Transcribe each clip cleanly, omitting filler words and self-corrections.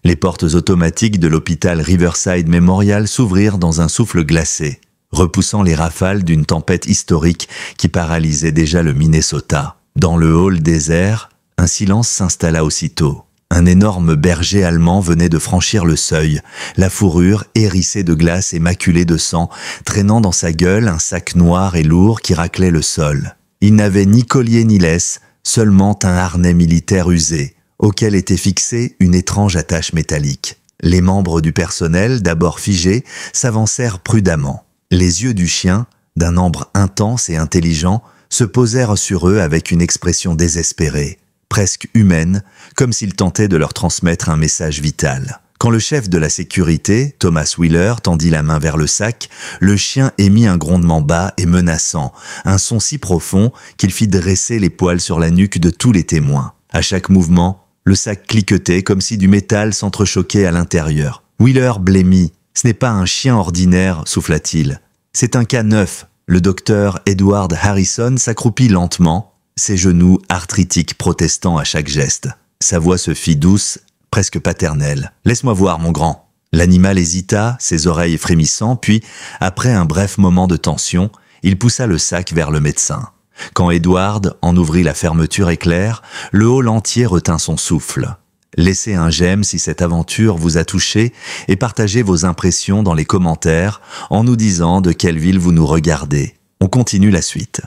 Les portes automatiques de l'hôpital Riverside Memorial s'ouvrirent dans un souffle glacé, repoussant les rafales d'une tempête historique qui paralysait déjà le Minnesota. Dans le hall désert, un silence s'installa aussitôt. Un énorme berger allemand venait de franchir le seuil, la fourrure hérissée de glace et maculée de sang, traînant dans sa gueule un sac noir et lourd qui raclait le sol. Il n'avait ni collier ni laisse, seulement un harnais militaire usé, auquel était fixée une étrange attache métallique. Les membres du personnel, d'abord figés, s'avancèrent prudemment. Les yeux du chien, d'un ambre intense et intelligent, se posèrent sur eux avec une expression désespérée, presque humaine, comme s'il tentait de leur transmettre un message vital. Quand le chef de la sécurité, Thomas Wheeler, tendit la main vers le sac, le chien émit un grondement bas et menaçant, un son si profond qu'il fit dresser les poils sur la nuque de tous les témoins. À chaque mouvement, le sac cliquetait comme si du métal s'entrechoquait à l'intérieur. Wheeler blêmit. « Ce n'est pas un chien ordinaire, souffla-t-il. C'est un cas neuf. » Le docteur Edward Harrison s'accroupit lentement, ses genoux arthritiques protestant à chaque geste. Sa voix se fit douce, presque paternelle. « Laisse-moi voir, mon grand. » L'animal hésita, ses oreilles frémissant, puis, après un bref moment de tension, il poussa le sac vers le médecin. Quand Edward en ouvrit la fermeture éclair, le hall entier retint son souffle. Laissez un j'aime si cette aventure vous a touché et partagez vos impressions dans les commentaires en nous disant de quelle ville vous nous regardez. On continue la suite.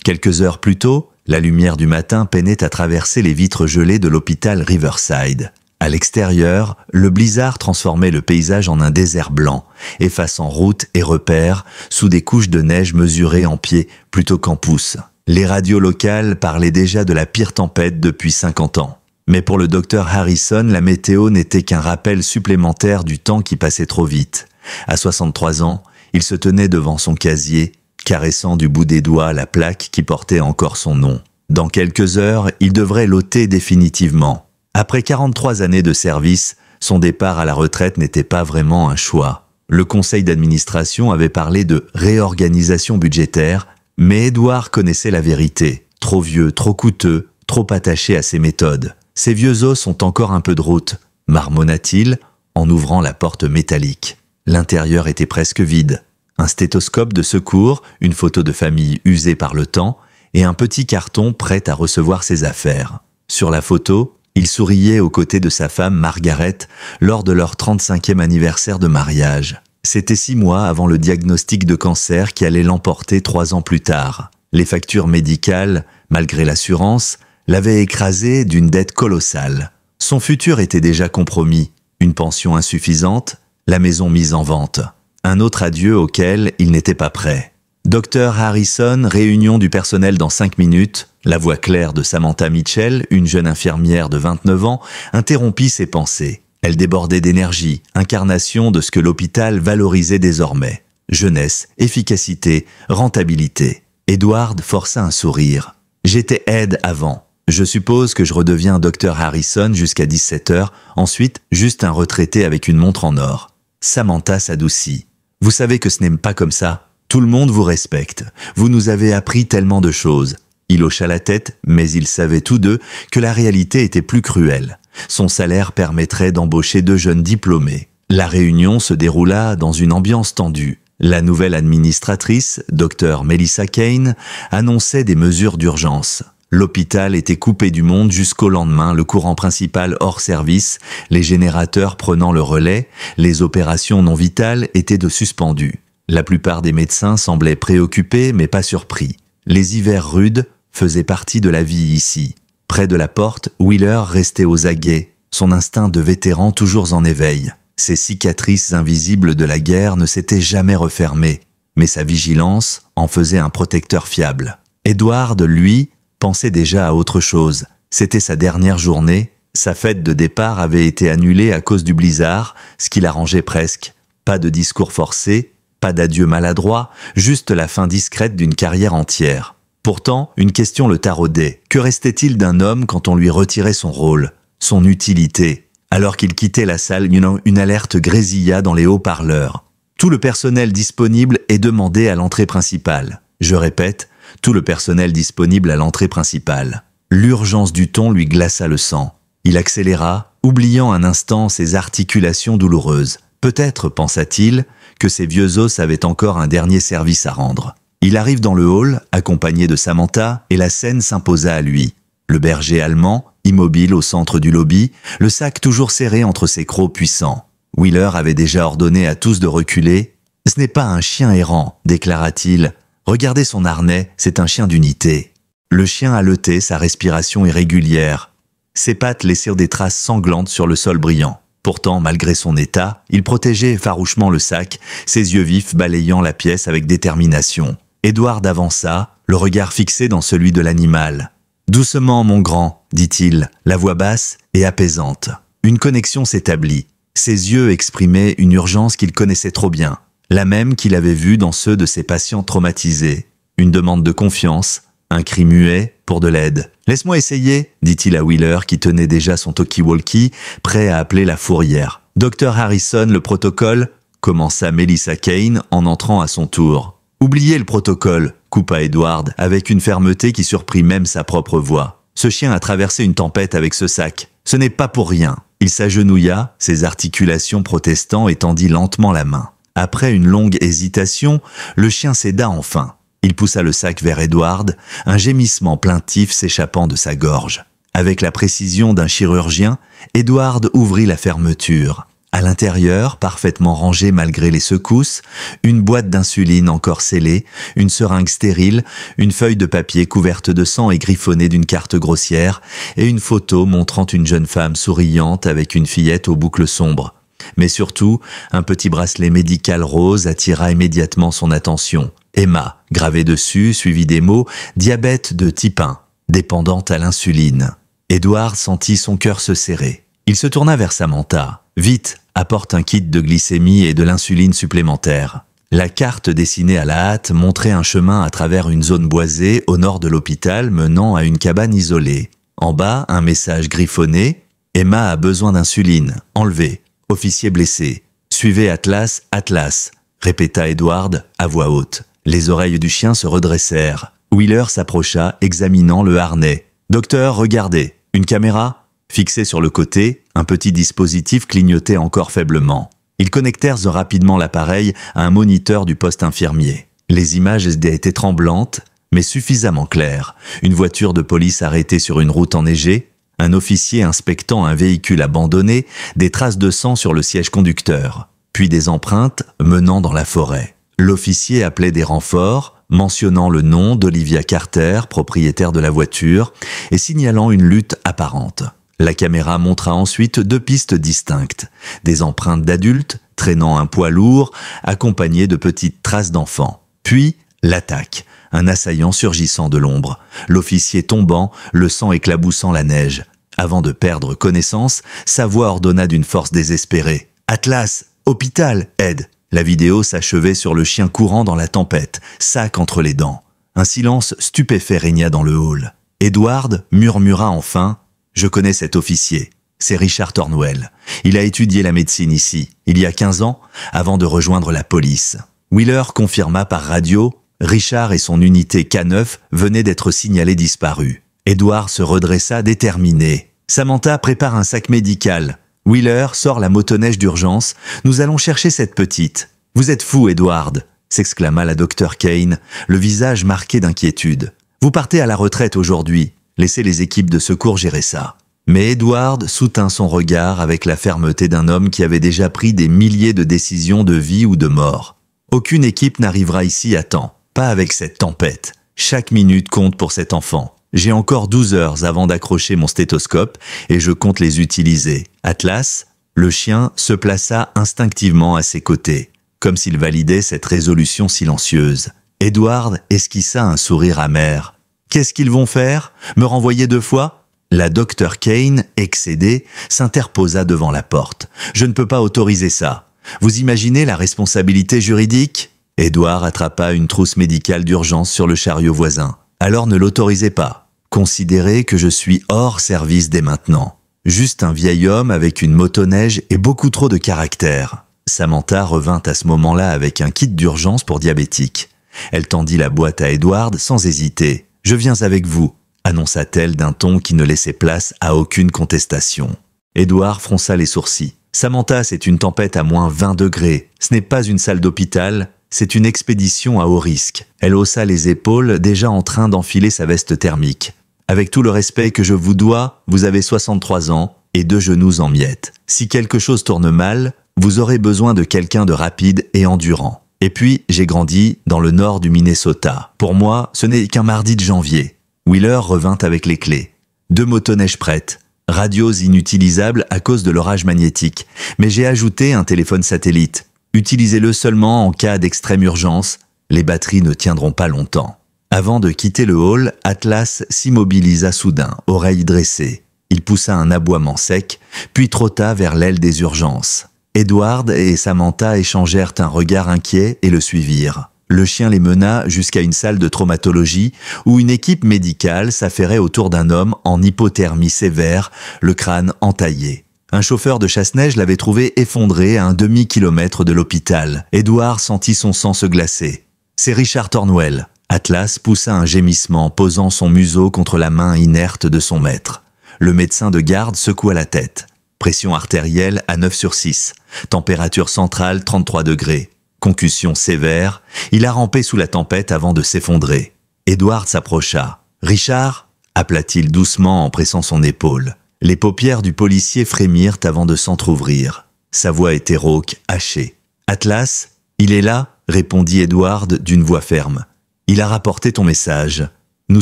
Quelques heures plus tôt, la lumière du matin peinait à traverser les vitres gelées de l'hôpital Riverside. À l'extérieur, le blizzard transformait le paysage en un désert blanc, effaçant routes et repères sous des couches de neige mesurées en pieds plutôt qu'en pouces. Les radios locales parlaient déjà de la pire tempête depuis 50 ans. Mais pour le docteur Harrison, la météo n'était qu'un rappel supplémentaire du temps qui passait trop vite. À 63 ans, il se tenait devant son casier, caressant du bout des doigts la plaque qui portait encore son nom. Dans quelques heures, il devrait l'ôter définitivement. Après 43 années de service, son départ à la retraite n'était pas vraiment un choix. Le conseil d'administration avait parlé de réorganisation budgétaire, mais Edward connaissait la vérité. Trop vieux, trop coûteux, trop attaché à ses méthodes. Ses vieux os ont encore un peu de route, marmonna-t-il en ouvrant la porte métallique. L'intérieur était presque vide. Un stéthoscope de secours, une photo de famille usée par le temps et un petit carton prêt à recevoir ses affaires. Sur la photo, il souriait aux côtés de sa femme Margaret lors de leur 35e anniversaire de mariage. C'était 6 mois avant le diagnostic de cancer qui allait l'emporter 3 ans plus tard. Les factures médicales, malgré l'assurance, l'avaient écrasé d'une dette colossale. Son futur était déjà compromis, une pension insuffisante, la maison mise en vente. Un autre adieu auquel il n'était pas prêt. Docteur Harrison, réunion du personnel dans 5 minutes. La voix claire de Samantha Mitchell, une jeune infirmière de 29 ans, interrompit ses pensées. Elle débordait d'énergie, incarnation de ce que l'hôpital valorisait désormais. Jeunesse, efficacité, rentabilité. Edward força un sourire. « J'étais aide avant. Je suppose que je redeviens Dr Harrison jusqu'à 17h, ensuite juste un retraité avec une montre en or. » Samantha s'adoucit. « Vous savez que ce n'est pas comme ça. Tout le monde vous respecte. Vous nous avez appris tellement de choses. » Il hocha la tête, mais ils savaient tous deux que la réalité était plus cruelle. Son salaire permettrait d'embaucher 2 jeunes diplômés. La réunion se déroula dans une ambiance tendue. La nouvelle administratrice, Dr Melissa Kane, annonçait des mesures d'urgence. L'hôpital était coupé du monde jusqu'au lendemain, le courant principal hors service, les générateurs prenant le relais, les opérations non vitales étaient de suspendues. La plupart des médecins semblaient préoccupés mais pas surpris. Les hivers rudes faisaient partie de la vie ici. Près de la porte, Wheeler restait aux aguets, son instinct de vétéran toujours en éveil. Ses cicatrices invisibles de la guerre ne s'étaient jamais refermées, mais sa vigilance en faisait un protecteur fiable. Edward, lui, pensait déjà à autre chose. C'était sa dernière journée, sa fête de départ avait été annulée à cause du blizzard, ce qui l'arrangeait presque. Pas de discours forcé, pas d'adieu maladroit, juste la fin discrète d'une carrière entière. Pourtant, une question le taraudait. Que restait-il d'un homme quand on lui retirait son rôle, son utilité? Alors qu'il quittait la salle, une alerte grésilla dans les haut-parleurs. Tout le personnel disponible est demandé à l'entrée principale. Je répète, tout le personnel disponible à l'entrée principale. L'urgence du ton lui glaça le sang. Il accéléra, oubliant un instant ses articulations douloureuses. Peut-être, pensa-t-il, que ses vieux os avaient encore un dernier service à rendre. Il arrive dans le hall, accompagné de Samantha, et la scène s'imposa à lui. Le berger allemand, immobile au centre du lobby, le sac toujours serré entre ses crocs puissants. Wheeler avait déjà ordonné à tous de reculer. « Ce n'est pas un chien errant », déclara-t-il. « Regardez son harnais, c'est un chien d'unité. » Le chien haletait, sa respiration irrégulière. Ses pattes laissèrent des traces sanglantes sur le sol brillant. Pourtant, malgré son état, il protégeait farouchement le sac, ses yeux vifs balayant la pièce avec détermination. Edward avança, le regard fixé dans celui de l'animal. « Doucement, mon grand, dit-il, la voix basse et apaisante. Une connexion s'établit. Ses yeux exprimaient une urgence qu'il connaissait trop bien, la même qu'il avait vue dans ceux de ses patients traumatisés. Une demande de confiance, un cri muet pour de l'aide. « Laisse-moi essayer, dit-il à Wheeler qui tenait déjà son talkie-walkie, prêt à appeler la fourrière. « Docteur Harrison, le protocole ?» commença Melissa Kane en entrant à son tour. « Oubliez le protocole !» coupa Edward avec une fermeté qui surprit même sa propre voix. « Ce chien a traversé une tempête avec ce sac. Ce n'est pas pour rien. » Il s'agenouilla, ses articulations protestant et tendit lentement la main. Après une longue hésitation, le chien céda enfin. Il poussa le sac vers Edward, un gémissement plaintif s'échappant de sa gorge. Avec la précision d'un chirurgien, Edward ouvrit la fermeture. À l'intérieur, parfaitement rangée malgré les secousses, une boîte d'insuline encore scellée, une seringue stérile, une feuille de papier couverte de sang et griffonnée d'une carte grossière, et une photo montrant une jeune femme souriante avec une fillette aux boucles sombres. Mais surtout, un petit bracelet médical rose attira immédiatement son attention. Emma, gravé dessus, suivi des mots « diabète de type 1, dépendante à l'insuline ». Edward sentit son cœur se serrer. Il se tourna vers Samantha. « Vite, apporte un kit de glycémie et de l'insuline supplémentaire. » La carte dessinée à la hâte montrait un chemin à travers une zone boisée au nord de l'hôpital menant à une cabane isolée. En bas, un message griffonné « Emma a besoin d'insuline, enlevée. Officier blessé. Suivez Atlas, Atlas », répéta Edward à voix haute. Les oreilles du chien se redressèrent. Wheeler s'approcha, examinant le harnais. « Docteur, regardez. Une caméra ?» Fixée sur le côté, un petit dispositif clignotait encore faiblement. Ils connectèrent rapidement l'appareil à un moniteur du poste infirmier. Les images étaient tremblantes, mais suffisamment claires. Une voiture de police arrêtée sur une route enneigée, un officier inspectant un véhicule abandonné, des traces de sang sur le siège conducteur, puis des empreintes menant dans la forêt. L'officier appelait des renforts, mentionnant le nom d'Olivia Carter, propriétaire de la voiture, et signalant une lutte apparente. La caméra montra ensuite deux pistes distinctes, des empreintes d'adultes traînant un poids lourd, accompagnées de petites traces d'enfants. Puis, l'attaque, un assaillant surgissant de l'ombre, l'officier tombant, le sang éclaboussant la neige. Avant de perdre connaissance, sa voix ordonna d'une force désespérée. « Atlas, hôpital, aide !» La vidéo s'achevait sur le chien courant dans la tempête, sac entre les dents. Un silence stupéfait régna dans le hall. Edward murmura enfin « Je connais cet officier. C'est Richard Thornwell. Il a étudié la médecine ici, il y a 15 ans, avant de rejoindre la police. » Wheeler confirma par radio « Richard et son unité K9 venaient d'être signalés disparus. » Edward se redressa déterminé. « Samantha prépare un sac médical. Wheeler sort la motoneige d'urgence. Nous allons chercher cette petite. »« Vous êtes fou, Edward !» s'exclama la docteur Kane, le visage marqué d'inquiétude. « Vous partez à la retraite aujourd'hui. Laissez les équipes de secours gérer ça. » Mais Edward soutint son regard avec la fermeté d'un homme qui avait déjà pris des milliers de décisions de vie ou de mort. « Aucune équipe n'arrivera ici à temps. Pas avec cette tempête. Chaque minute compte pour cet enfant. J'ai encore 12 heures avant d'accrocher mon stéthoscope et je compte les utiliser. » Atlas, le chien, se plaça instinctivement à ses côtés, comme s'il validait cette résolution silencieuse. Edward esquissa un sourire amer. « Qu'est-ce qu'ils vont faire? Me renvoyer 2 fois ?» La docteur Kane, excédée, s'interposa devant la porte. « Je ne peux pas autoriser ça. Vous imaginez la responsabilité juridique ?» Edward attrapa une trousse médicale d'urgence sur le chariot voisin. « Alors ne l'autorisez pas. Considérez que je suis hors service dès maintenant. Juste un vieil homme avec une motoneige et beaucoup trop de caractère. » Samantha revint à ce moment-là avec un kit d'urgence pour diabétiques. Elle tendit la boîte à Edward sans hésiter. « Je viens avec vous », annonça-t-elle d'un ton qui ne laissait place à aucune contestation. Édouard fronça les sourcils. Samantha, c'est une tempête à moins 20 degrés. Ce n'est pas une salle d'hôpital, c'est une expédition à haut risque. Elle haussa les épaules, déjà en train d'enfiler sa veste thermique. Avec tout le respect que je vous dois, vous avez 63 ans et 2 genoux en miettes. Si quelque chose tourne mal, vous aurez besoin de quelqu'un de rapide et endurant. Et puis, j'ai grandi dans le nord du Minnesota. Pour moi, ce n'est qu'un mardi de janvier. Wheeler revint avec les clés. 2 motoneiges prêtes. Radios inutilisables à cause de l'orage magnétique. Mais j'ai ajouté un téléphone satellite. Utilisez-le seulement en cas d'extrême urgence. Les batteries ne tiendront pas longtemps. Avant de quitter le hall, Atlas s'immobilisa soudain, oreilles dressées. Il poussa un aboiement sec, puis trotta vers l'aile des urgences. Edward et Samantha échangèrent un regard inquiet et le suivirent. Le chien les mena jusqu'à une salle de traumatologie où une équipe médicale s'affairait autour d'un homme en hypothermie sévère, le crâne entaillé. Un chauffeur de chasse-neige l'avait trouvé effondré à un demi-kilomètre de l'hôpital. Edward sentit son sang se glacer. C'est Richard Thornwell. Atlas poussa un gémissement, posant son museau contre la main inerte de son maître. Le médecin de garde secoua la tête. Pression artérielle à 9/6. Température centrale 33 degrés. Concussion sévère. Il a rampé sous la tempête avant de s'effondrer. Edward s'approcha. « Richard » appela-t-il doucement en pressant son épaule. Les paupières du policier frémirent avant de s'entr'ouvrir. Sa voix était rauque, hachée. « Atlas, il est là » répondit Edward d'une voix ferme. « Il a rapporté ton message. Nous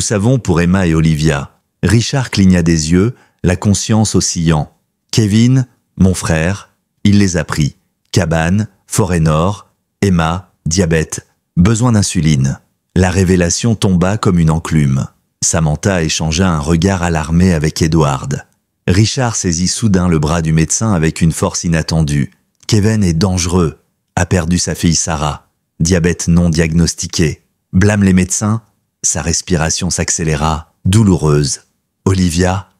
savons pour Emma et Olivia. » Richard cligna des yeux, la conscience oscillant. « Kevin, mon frère, il les a pris. Cabane, forêt nord, Emma, diabète, besoin d'insuline. » La révélation tomba comme une enclume. Samantha échangea un regard alarmé avec Edward. Richard saisit soudain le bras du médecin avec une force inattendue. « Kevin est dangereux, a perdu sa fille Sarah. Diabète non diagnostiqué. Blâme les médecins ?» Sa respiration s'accéléra, douloureuse. « Olivia ?»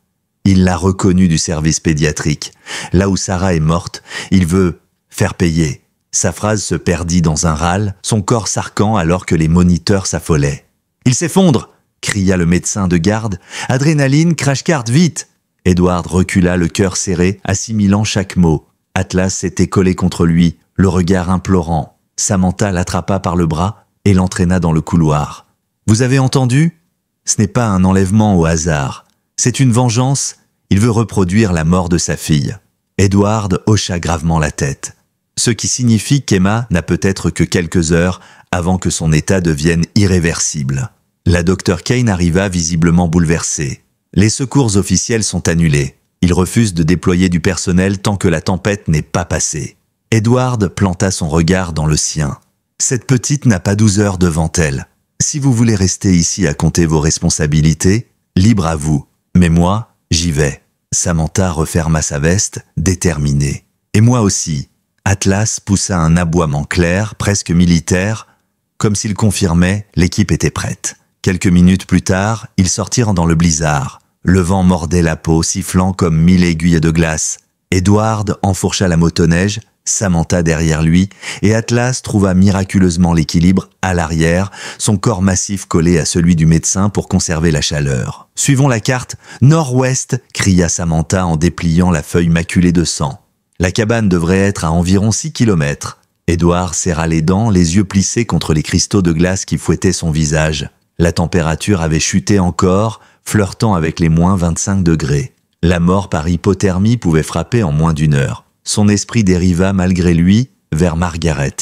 Il l'a reconnue du service pédiatrique. Là où Sarah est morte, il veut faire payer. Sa phrase se perdit dans un râle, son corps s'arquant alors que les moniteurs s'affolaient. « Il s'effondre !» cria le médecin de garde. « Adrénaline, crash cart, vite !» Edward recula, le cœur serré, assimilant chaque mot. Atlas s'était collé contre lui, le regard implorant. Samantha l'attrapa par le bras et l'entraîna dans le couloir. « Vous avez entendu ? Ce n'est pas un enlèvement au hasard. C'est une vengeance. Il veut reproduire la mort de sa fille. » Edward hocha gravement la tête. Ce qui signifie qu'Emma n'a peut-être que quelques heures avant que son état devienne irréversible. La Dr Kane arriva visiblement bouleversée. Les secours officiels sont annulés. Ils refusent de déployer du personnel tant que la tempête n'est pas passée. Edward planta son regard dans le sien. Cette petite n'a pas 12 heures devant elle. Si vous voulez rester ici à compter vos responsabilités, libre à vous. Mais moi, j'y vais. Samantha referma sa veste, déterminée. Et moi aussi. Atlas poussa un aboiement clair, presque militaire. Comme s'il confirmait, l'équipe était prête. Quelques minutes plus tard, ils sortirent dans le blizzard. Le vent mordait la peau, sifflant comme 1000 aiguilles de glace. Edward enfourcha la motoneige, Samantha derrière lui, et Atlas trouva miraculeusement l'équilibre à l'arrière, son corps massif collé à celui du médecin pour conserver la chaleur. « Suivons la carte, nord-ouest !» cria Samantha en dépliant la feuille maculée de sang. La cabane devrait être à environ 6 kilomètres. Edward serra les dents, les yeux plissés contre les cristaux de glace qui fouettaient son visage. La température avait chuté encore, flirtant avec les moins 25 degrés. La mort par hypothermie pouvait frapper en moins d'1 heure. Son esprit dériva malgré lui vers Margaret.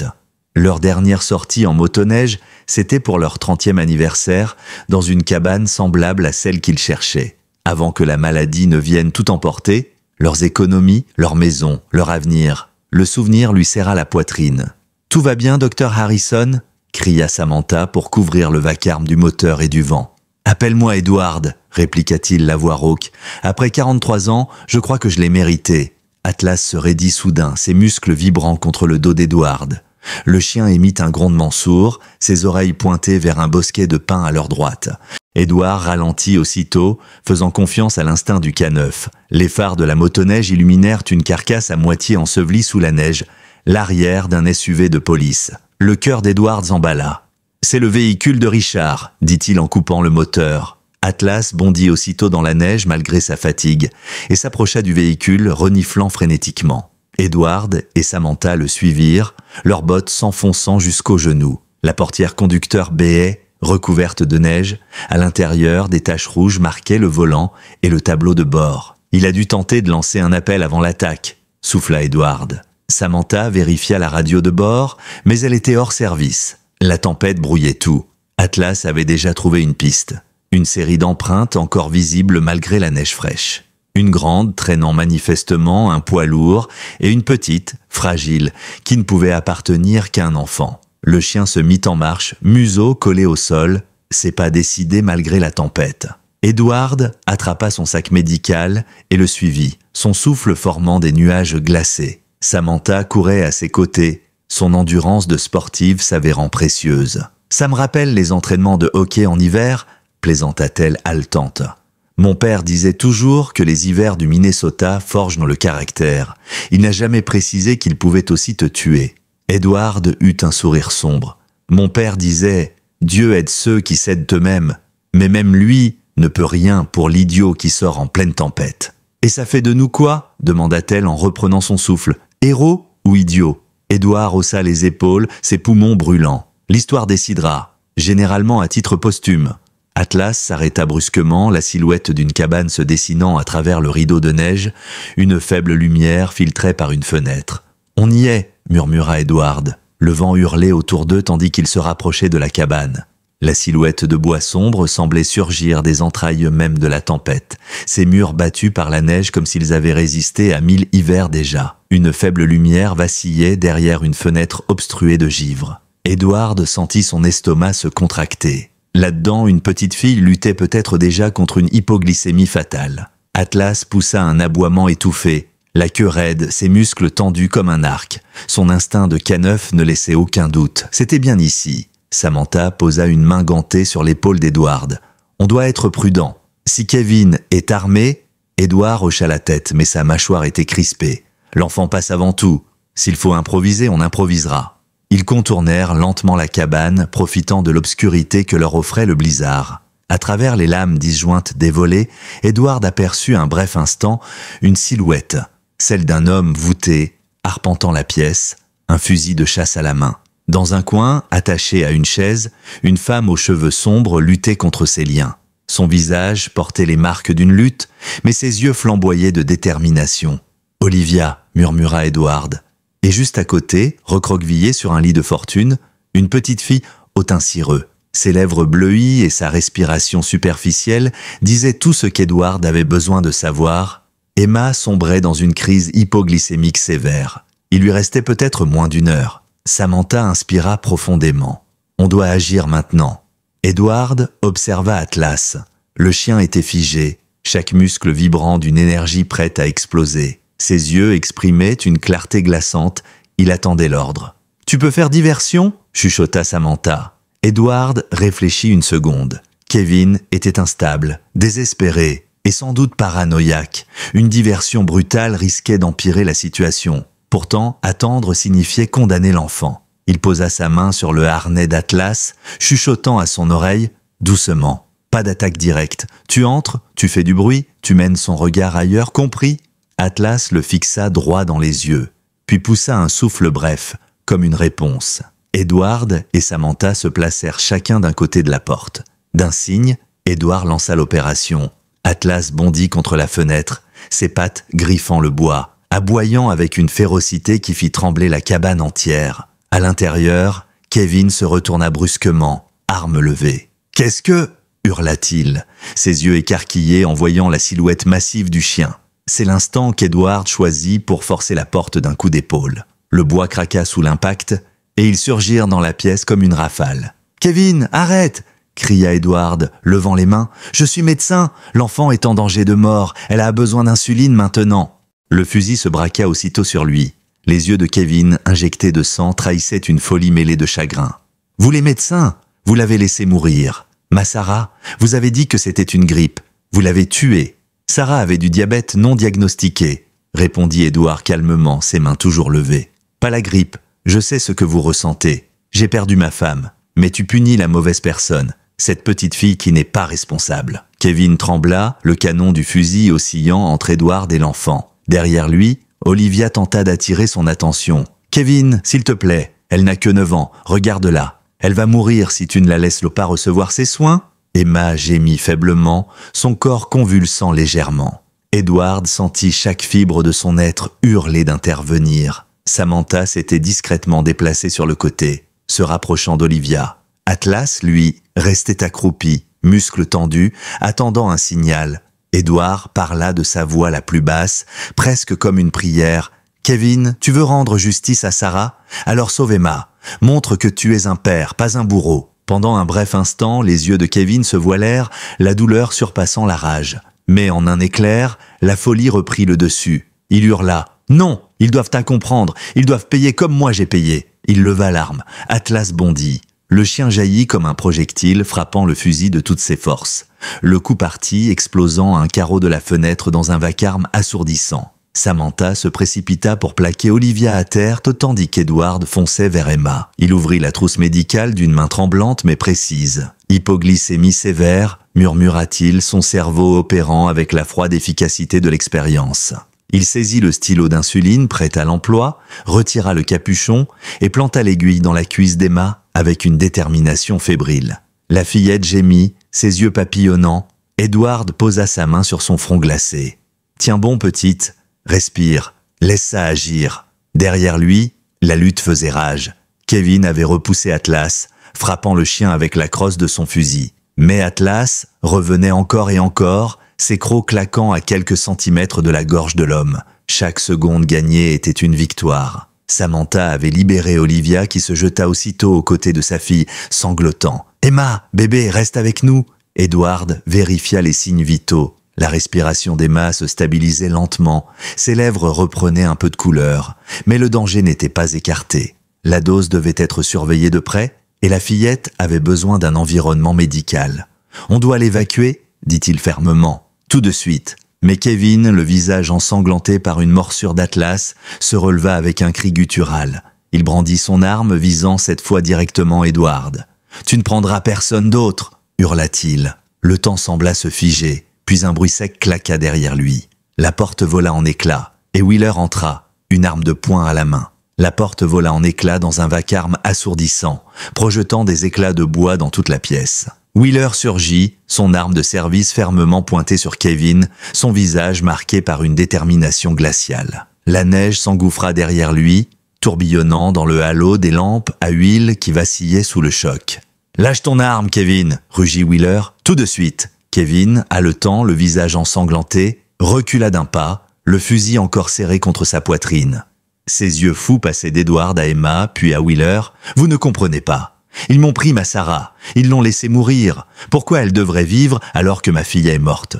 Leur dernière sortie en motoneige, c'était pour leur 30e anniversaire, dans une cabane semblable à celle qu'ils cherchaient. Avant que la maladie ne vienne tout emporter, leurs économies, leur maison, leur avenir. Le souvenir lui serra la poitrine. « Tout va bien, docteur Harrison ?» cria Samantha pour couvrir le vacarme du moteur et du vent. « Appelle-moi Edward » répliqua-t-il la voix rauque. « Après 43 ans, je crois que je l'ai mérité. » Atlas se raidit soudain, ses muscles vibrant contre le dos d'Edward. Le chien émit un grondement sourd, ses oreilles pointées vers un bosquet de pins à leur droite. Edward ralentit aussitôt, faisant confiance à l'instinct du K9. Les phares de la motoneige illuminèrent une carcasse à moitié ensevelie sous la neige, l'arrière d'un SUV de police. Le cœur d'Edward s'emballa. « C'est le véhicule de Richard », dit-il en coupant le moteur. Atlas bondit aussitôt dans la neige malgré sa fatigue et s'approcha du véhicule reniflant frénétiquement. Edward et Samantha le suivirent, leurs bottes s'enfonçant jusqu'aux genoux. La portière conducteur béait, recouverte de neige. À l'intérieur, des taches rouges marquaient le volant et le tableau de bord. Il a dû tenter de lancer un appel avant l'attaque, souffla Edward. Samantha vérifia la radio de bord, mais elle était hors service. La tempête brouillait tout. Atlas avait déjà trouvé une piste. Une série d'empreintes encore visibles malgré la neige fraîche. Une grande traînant manifestement un poids lourd et une petite, fragile, qui ne pouvait appartenir qu'à un enfant. Le chien se mit en marche, museau collé au sol, ses pas décidés malgré la tempête. Edward attrapa son sac médical et le suivit, son souffle formant des nuages glacés. Samantha courait à ses côtés, son endurance de sportive s'avérant précieuse. « Ça me rappelle les entraînements de hockey en hiver », plaisanta-t-elle haletante. « Mon père disait toujours que les hivers du Minnesota forgent dans le caractère. Il n'a jamais précisé qu'il pouvait aussi te tuer. » Edward eut un sourire sombre. « Mon père disait « Dieu aide ceux qui s'aident eux-mêmes, mais même lui ne peut rien pour l'idiot qui sort en pleine tempête. » « Et ça fait de nous quoi ?» demanda-t-elle en reprenant son souffle. « Héros ou idiots ?» Edward haussa les épaules, ses poumons brûlants. « L'histoire décidera, généralement à titre posthume. » Atlas s'arrêta brusquement, la silhouette d'une cabane se dessinant à travers le rideau de neige, une faible lumière filtrée par une fenêtre. « On y est !» murmura Edward. Le vent hurlait autour d'eux tandis qu'ils se rapprochaient de la cabane. La silhouette de bois sombre semblait surgir des entrailles même de la tempête, ses murs battus par la neige comme s'ils avaient résisté à 1000 hivers déjà. Une faible lumière vacillait derrière une fenêtre obstruée de givre. Edward sentit son estomac se contracter. Là-dedans, une petite fille luttait peut-être déjà contre une hypoglycémie fatale. Atlas poussa un aboiement étouffé, la queue raide, ses muscles tendus comme un arc. Son instinct de K9 ne laissait aucun doute. C'était bien ici. Samantha posa une main gantée sur l'épaule d'Edward. « On doit être prudent. Si Kevin est armé… » Edward hocha la tête, mais sa mâchoire était crispée. « L'enfant passe avant tout. S'il faut improviser, on improvisera. » Ils contournèrent lentement la cabane, profitant de l'obscurité que leur offrait le blizzard. À travers les lames disjointes des volets, Edward aperçut un bref instant une silhouette, celle d'un homme voûté, arpentant la pièce, un fusil de chasse à la main. Dans un coin, attachée à une chaise, une femme aux cheveux sombres luttait contre ses liens. Son visage portait les marques d'une lutte, mais ses yeux flamboyaient de détermination. « Olivia » murmura Edward. Et juste à côté, recroquevillée sur un lit de fortune, une petite fille au teint cireux. Ses lèvres bleuies et sa respiration superficielle disaient tout ce qu'Edward avait besoin de savoir. Emma sombrait dans une crise hypoglycémique sévère. Il lui restait peut-être moins d'1 heure. Samantha inspira profondément. « On doit agir maintenant. » Edward observa Atlas. Le chien était figé, chaque muscle vibrant d'une énergie prête à exploser. Ses yeux exprimaient une clarté glaçante, il attendait l'ordre. « Tu peux faire diversion ?» chuchota Samantha. Edward réfléchit une seconde. Kevin était instable, désespéré et sans doute paranoïaque. Une diversion brutale risquait d'empirer la situation. Pourtant, attendre signifiait condamner l'enfant. Il posa sa main sur le harnais d'Atlas, chuchotant à son oreille, doucement. Pas d'attaque directe. Tu entres, tu fais du bruit, tu mènes son regard ailleurs, compris ? Atlas le fixa droit dans les yeux, puis poussa un souffle bref, comme une réponse. Edward et Samantha se placèrent chacun d'un côté de la porte. D'un signe, Edward lança l'opération. Atlas bondit contre la fenêtre, ses pattes griffant le bois, aboyant avec une férocité qui fit trembler la cabane entière. À l'intérieur, Kevin se retourna brusquement, arme levée. « Qu'est-ce que » hurla-t-il, ses yeux écarquillés en voyant la silhouette massive du chien. C'est l'instant qu'Edward choisit pour forcer la porte d'un coup d'épaule. Le bois craqua sous l'impact et ils surgirent dans la pièce comme une rafale. « Kevin, arrête !» cria Edward, levant les mains. « Je suis médecin, l'enfant est en danger de mort, elle a besoin d'insuline maintenant. » Le fusil se braqua aussitôt sur lui. Les yeux de Kevin, injectés de sang, trahissaient une folie mêlée de chagrin. « Vous les médecins, vous l'avez laissé mourir. Ma Sarah, vous avez dit que c'était une grippe. Vous l'avez tuée. Sarah avait du diabète non diagnostiqué, » répondit Edward calmement, ses mains toujours levées. « Pas la grippe, je sais ce que vous ressentez. J'ai perdu ma femme, mais tu punis la mauvaise personne, cette petite fille qui n'est pas responsable. » Kevin trembla, le canon du fusil oscillant entre Edward et l'enfant. Derrière lui, Olivia tenta d'attirer son attention. « Kevin, s'il te plaît, elle n'a que 9 ans, regarde-la. Elle va mourir si tu ne la laisses pas recevoir ses soins ?» Emma gémit faiblement, son corps convulsant légèrement. Edward sentit chaque fibre de son être hurler d'intervenir. Samantha s'était discrètement déplacée sur le côté, se rapprochant d'Olivia. Atlas, lui, restait accroupi, muscles tendus, attendant un signal. Edward parla de sa voix la plus basse, presque comme une prière. « Kevin, tu veux rendre justice à Sarah? Alors sauve Emma. Montre que tu es un père, pas un bourreau. » Pendant un bref instant, les yeux de Kevin se voilèrent, la douleur surpassant la rage. Mais en un éclair, la folie reprit le dessus. Il hurla. « Non, ils doivent comprendre, ils doivent payer comme moi j'ai payé. » Il leva l'arme. Atlas bondit. Le chien jaillit comme un projectile, frappant le fusil de toutes ses forces. Le coup partit, explosant un carreau de la fenêtre dans un vacarme assourdissant. Samantha se précipita pour plaquer Olivia à terre, tandis qu'Edward fonçait vers Emma. Il ouvrit la trousse médicale d'une main tremblante mais précise. « Hypoglycémie sévère », murmura-t-il, son cerveau opérant avec la froide efficacité de l'expérience. Il saisit le stylo d'insuline prêt à l'emploi, retira le capuchon et planta l'aiguille dans la cuisse d'Emma avec une détermination fébrile. La fillette gémit, ses yeux papillonnants. Edward posa sa main sur son front glacé. « Tiens bon, petite, respire, laisse ça agir. » Derrière lui, la lutte faisait rage. Kevin avait repoussé Atlas, frappant le chien avec la crosse de son fusil. Mais Atlas revenait encore et encore, ses crocs claquant à quelques centimètres de la gorge de l'homme. Chaque seconde gagnée était une victoire. Samantha avait libéré Olivia qui se jeta aussitôt aux côtés de sa fille, sanglotant. « Emma, bébé, reste avec nous !» Edward vérifia les signes vitaux. La respiration d'Emma se stabilisait lentement, ses lèvres reprenaient un peu de couleur, mais le danger n'était pas écarté. La dose devait être surveillée de près, et la fillette avait besoin d'un environnement médical. « On doit l'évacuer » dit-il fermement. « Tout de suite !» Mais Kevin, le visage ensanglanté par une morsure d'Atlas, se releva avec un cri guttural. Il brandit son arme, visant cette fois directement Edward. « Tu ne prendras personne d'autre !» hurla-t-il. Le temps sembla se figer, puis un bruit sec claqua derrière lui. La porte vola en éclats, et Wheeler entra, une arme de poing à la main. La porte vola en éclats dans un vacarme assourdissant, projetant des éclats de bois dans toute la pièce. Wheeler surgit, son arme de service fermement pointée sur Kevin, son visage marqué par une détermination glaciale. La neige s'engouffra derrière lui, tourbillonnant dans le halo des lampes à huile qui vacillaient sous le choc. « Lâche ton arme, Kevin !» rugit Wheeler. « Tout de suite !» Kevin, haletant, le visage ensanglanté, recula d'un pas, le fusil encore serré contre sa poitrine. Ses yeux fous passaient d'Edward à Emma, puis à Wheeler. « Vous ne comprenez pas. Ils m'ont pris ma Sarah. Ils l'ont laissée mourir. Pourquoi elle devrait vivre alors que ma fille est morte ?»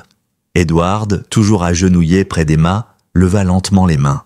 Edward, toujours agenouillé près d'Emma, leva lentement les mains.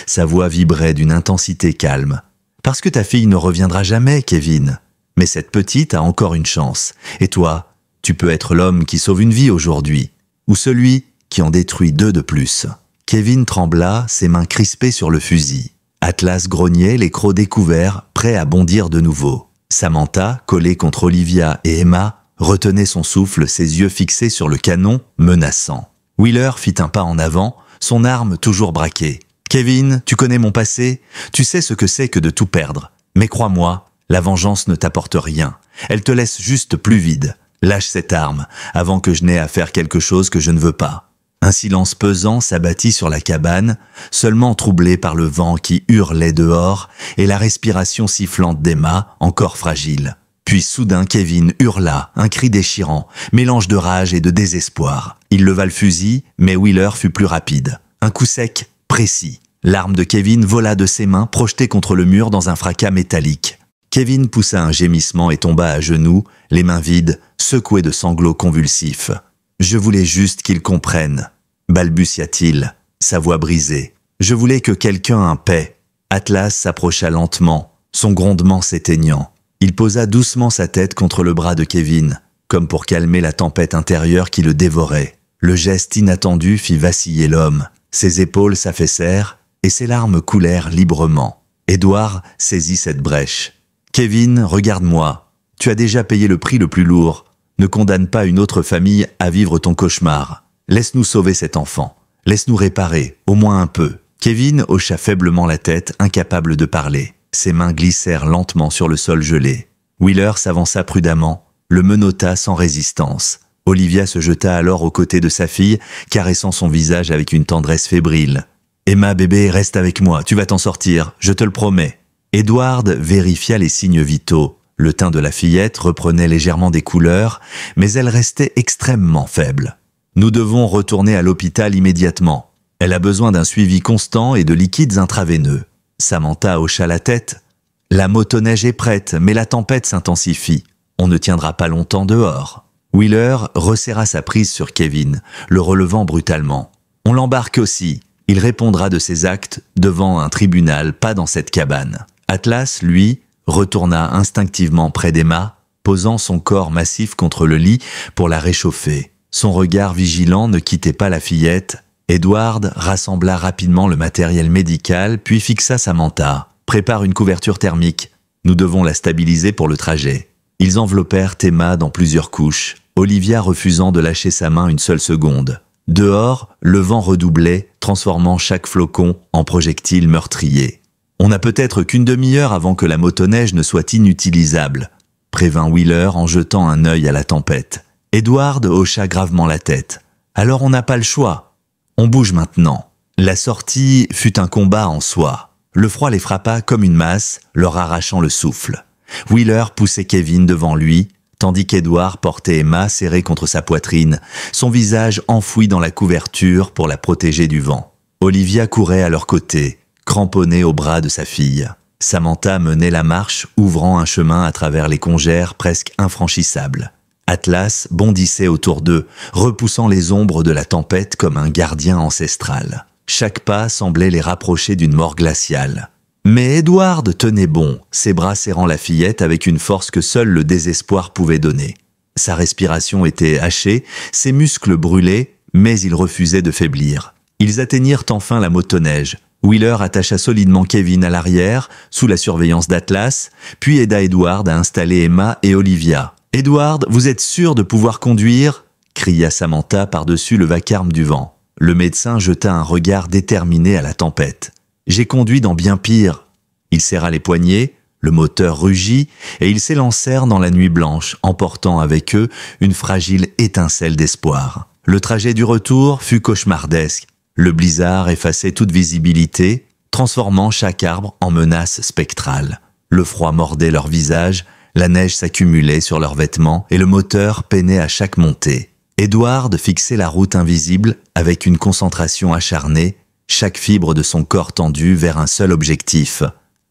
Sa voix vibrait d'une intensité calme. « Parce que ta fille ne reviendra jamais, Kevin. Mais cette petite a encore une chance. Et toi, tu peux être l'homme qui sauve une vie aujourd'hui. Ou celui qui en détruit 2 de plus. » Kevin trembla, ses mains crispées sur le fusil. Atlas grognait, les crocs découverts, prêt à bondir de nouveau. Samantha, collée contre Olivia et Emma, retenait son souffle, ses yeux fixés sur le canon, menaçant. Wheeler fit un pas en avant, son arme toujours braquée. « Kevin, tu connais mon passé, tu sais ce que c'est que de tout perdre. Mais crois-moi, la vengeance ne t'apporte rien. Elle te laisse juste plus vide. Lâche cette arme, avant que je n'aie à faire quelque chose que je ne veux pas. » Un silence pesant s'abattit sur la cabane, seulement troublé par le vent qui hurlait dehors et la respiration sifflante d'Emma, encore fragile. Puis soudain Kevin hurla, un cri déchirant, mélange de rage et de désespoir. Il leva le fusil, mais Wheeler fut plus rapide. Un coup sec, précis. L'arme de Kevin vola de ses mains, projetée contre le mur dans un fracas métallique. Kevin poussa un gémissement et tomba à genoux, les mains vides, secoué de sanglots convulsifs. « Je voulais juste qu'ils comprennent », balbutia-t-il, sa voix brisée. « Je voulais que quelqu'un en paix. » Atlas s'approcha lentement, son grondement s'éteignant. Il posa doucement sa tête contre le bras de Kevin, comme pour calmer la tempête intérieure qui le dévorait. Le geste inattendu fit vaciller l'homme. Ses épaules s'affaissèrent et ses larmes coulèrent librement. Edward saisit cette brèche. « Kevin, regarde-moi. Tu as déjà payé le prix le plus lourd. Ne condamne pas une autre famille à vivre ton cauchemar. Laisse-nous sauver cet enfant. Laisse-nous réparer, au moins un peu. » Kevin hocha faiblement la tête, incapable de parler. Ses mains glissèrent lentement sur le sol gelé. Wheeler s'avança prudemment, le menotta sans résistance. Olivia se jeta alors aux côtés de sa fille, caressant son visage avec une tendresse fébrile. « Emma, bébé, reste avec moi, tu vas t'en sortir, je te le promets. » Edward vérifia les signes vitaux. Le teint de la fillette reprenait légèrement des couleurs, mais elle restait extrêmement faible. « Nous devons retourner à l'hôpital immédiatement. Elle a besoin d'un suivi constant et de liquides intraveineux. » Samantha hocha la tête. « La motoneige est prête, mais la tempête s'intensifie. On ne tiendra pas longtemps dehors. » Wheeler resserra sa prise sur Kevin, le relevant brutalement. « On l'embarque aussi. Il répondra de ses actes devant un tribunal, pas dans cette cabane. » Atlas, lui, retourna instinctivement près d'Emma, posant son corps massif contre le lit pour la réchauffer. Son regard vigilant ne quittait pas la fillette. Edward rassembla rapidement le matériel médical, puis fixa Samantha. « Prépare une couverture thermique. Nous devons la stabiliser pour le trajet. » Ils enveloppèrent Emma dans plusieurs couches, Olivia refusant de lâcher sa main une seule seconde. Dehors, le vent redoublait, transformant chaque flocon en projectile meurtrier. « On n'a peut-être qu'une demi-heure avant que la motoneige ne soit inutilisable », prévint Wheeler en jetant un œil à la tempête. Edward hocha gravement la tête. « Alors on n'a pas le choix. On bouge maintenant. » La sortie fut un combat en soi. Le froid les frappa comme une masse, leur arrachant le souffle. Wheeler poussait Kevin devant lui, tandis qu'Edward portait Emma serrée contre sa poitrine, son visage enfoui dans la couverture pour la protéger du vent. Olivia courait à leur côté, cramponnée au bras de sa fille. Samantha menait la marche, ouvrant un chemin à travers les congères presque infranchissables. Atlas bondissait autour d'eux, repoussant les ombres de la tempête comme un gardien ancestral. Chaque pas semblait les rapprocher d'une mort glaciale. Mais Edward tenait bon, ses bras serrant la fillette avec une force que seul le désespoir pouvait donner. Sa respiration était hachée, ses muscles brûlaient, mais il refusait de faiblir. Ils atteignirent enfin la motoneige. Wheeler attacha solidement Kevin à l'arrière, sous la surveillance d'Atlas, puis aida Edward à installer Emma et Olivia. « Edward, vous êtes sûr de pouvoir conduire ?» cria Samantha par-dessus le vacarme du vent. Le médecin jeta un regard déterminé à la tempête. « J'ai conduit dans bien pire. » Il serra les poignets, le moteur rugit, et ils s'élancèrent dans la nuit blanche, emportant avec eux une fragile étincelle d'espoir. Le trajet du retour fut cauchemardesque. Le blizzard effaçait toute visibilité, transformant chaque arbre en menace spectrale. Le froid mordait leur visage, la neige s'accumulait sur leurs vêtements et le moteur peinait à chaque montée. Edward fixait la route invisible avec une concentration acharnée, chaque fibre de son corps tendu vers un seul objectif,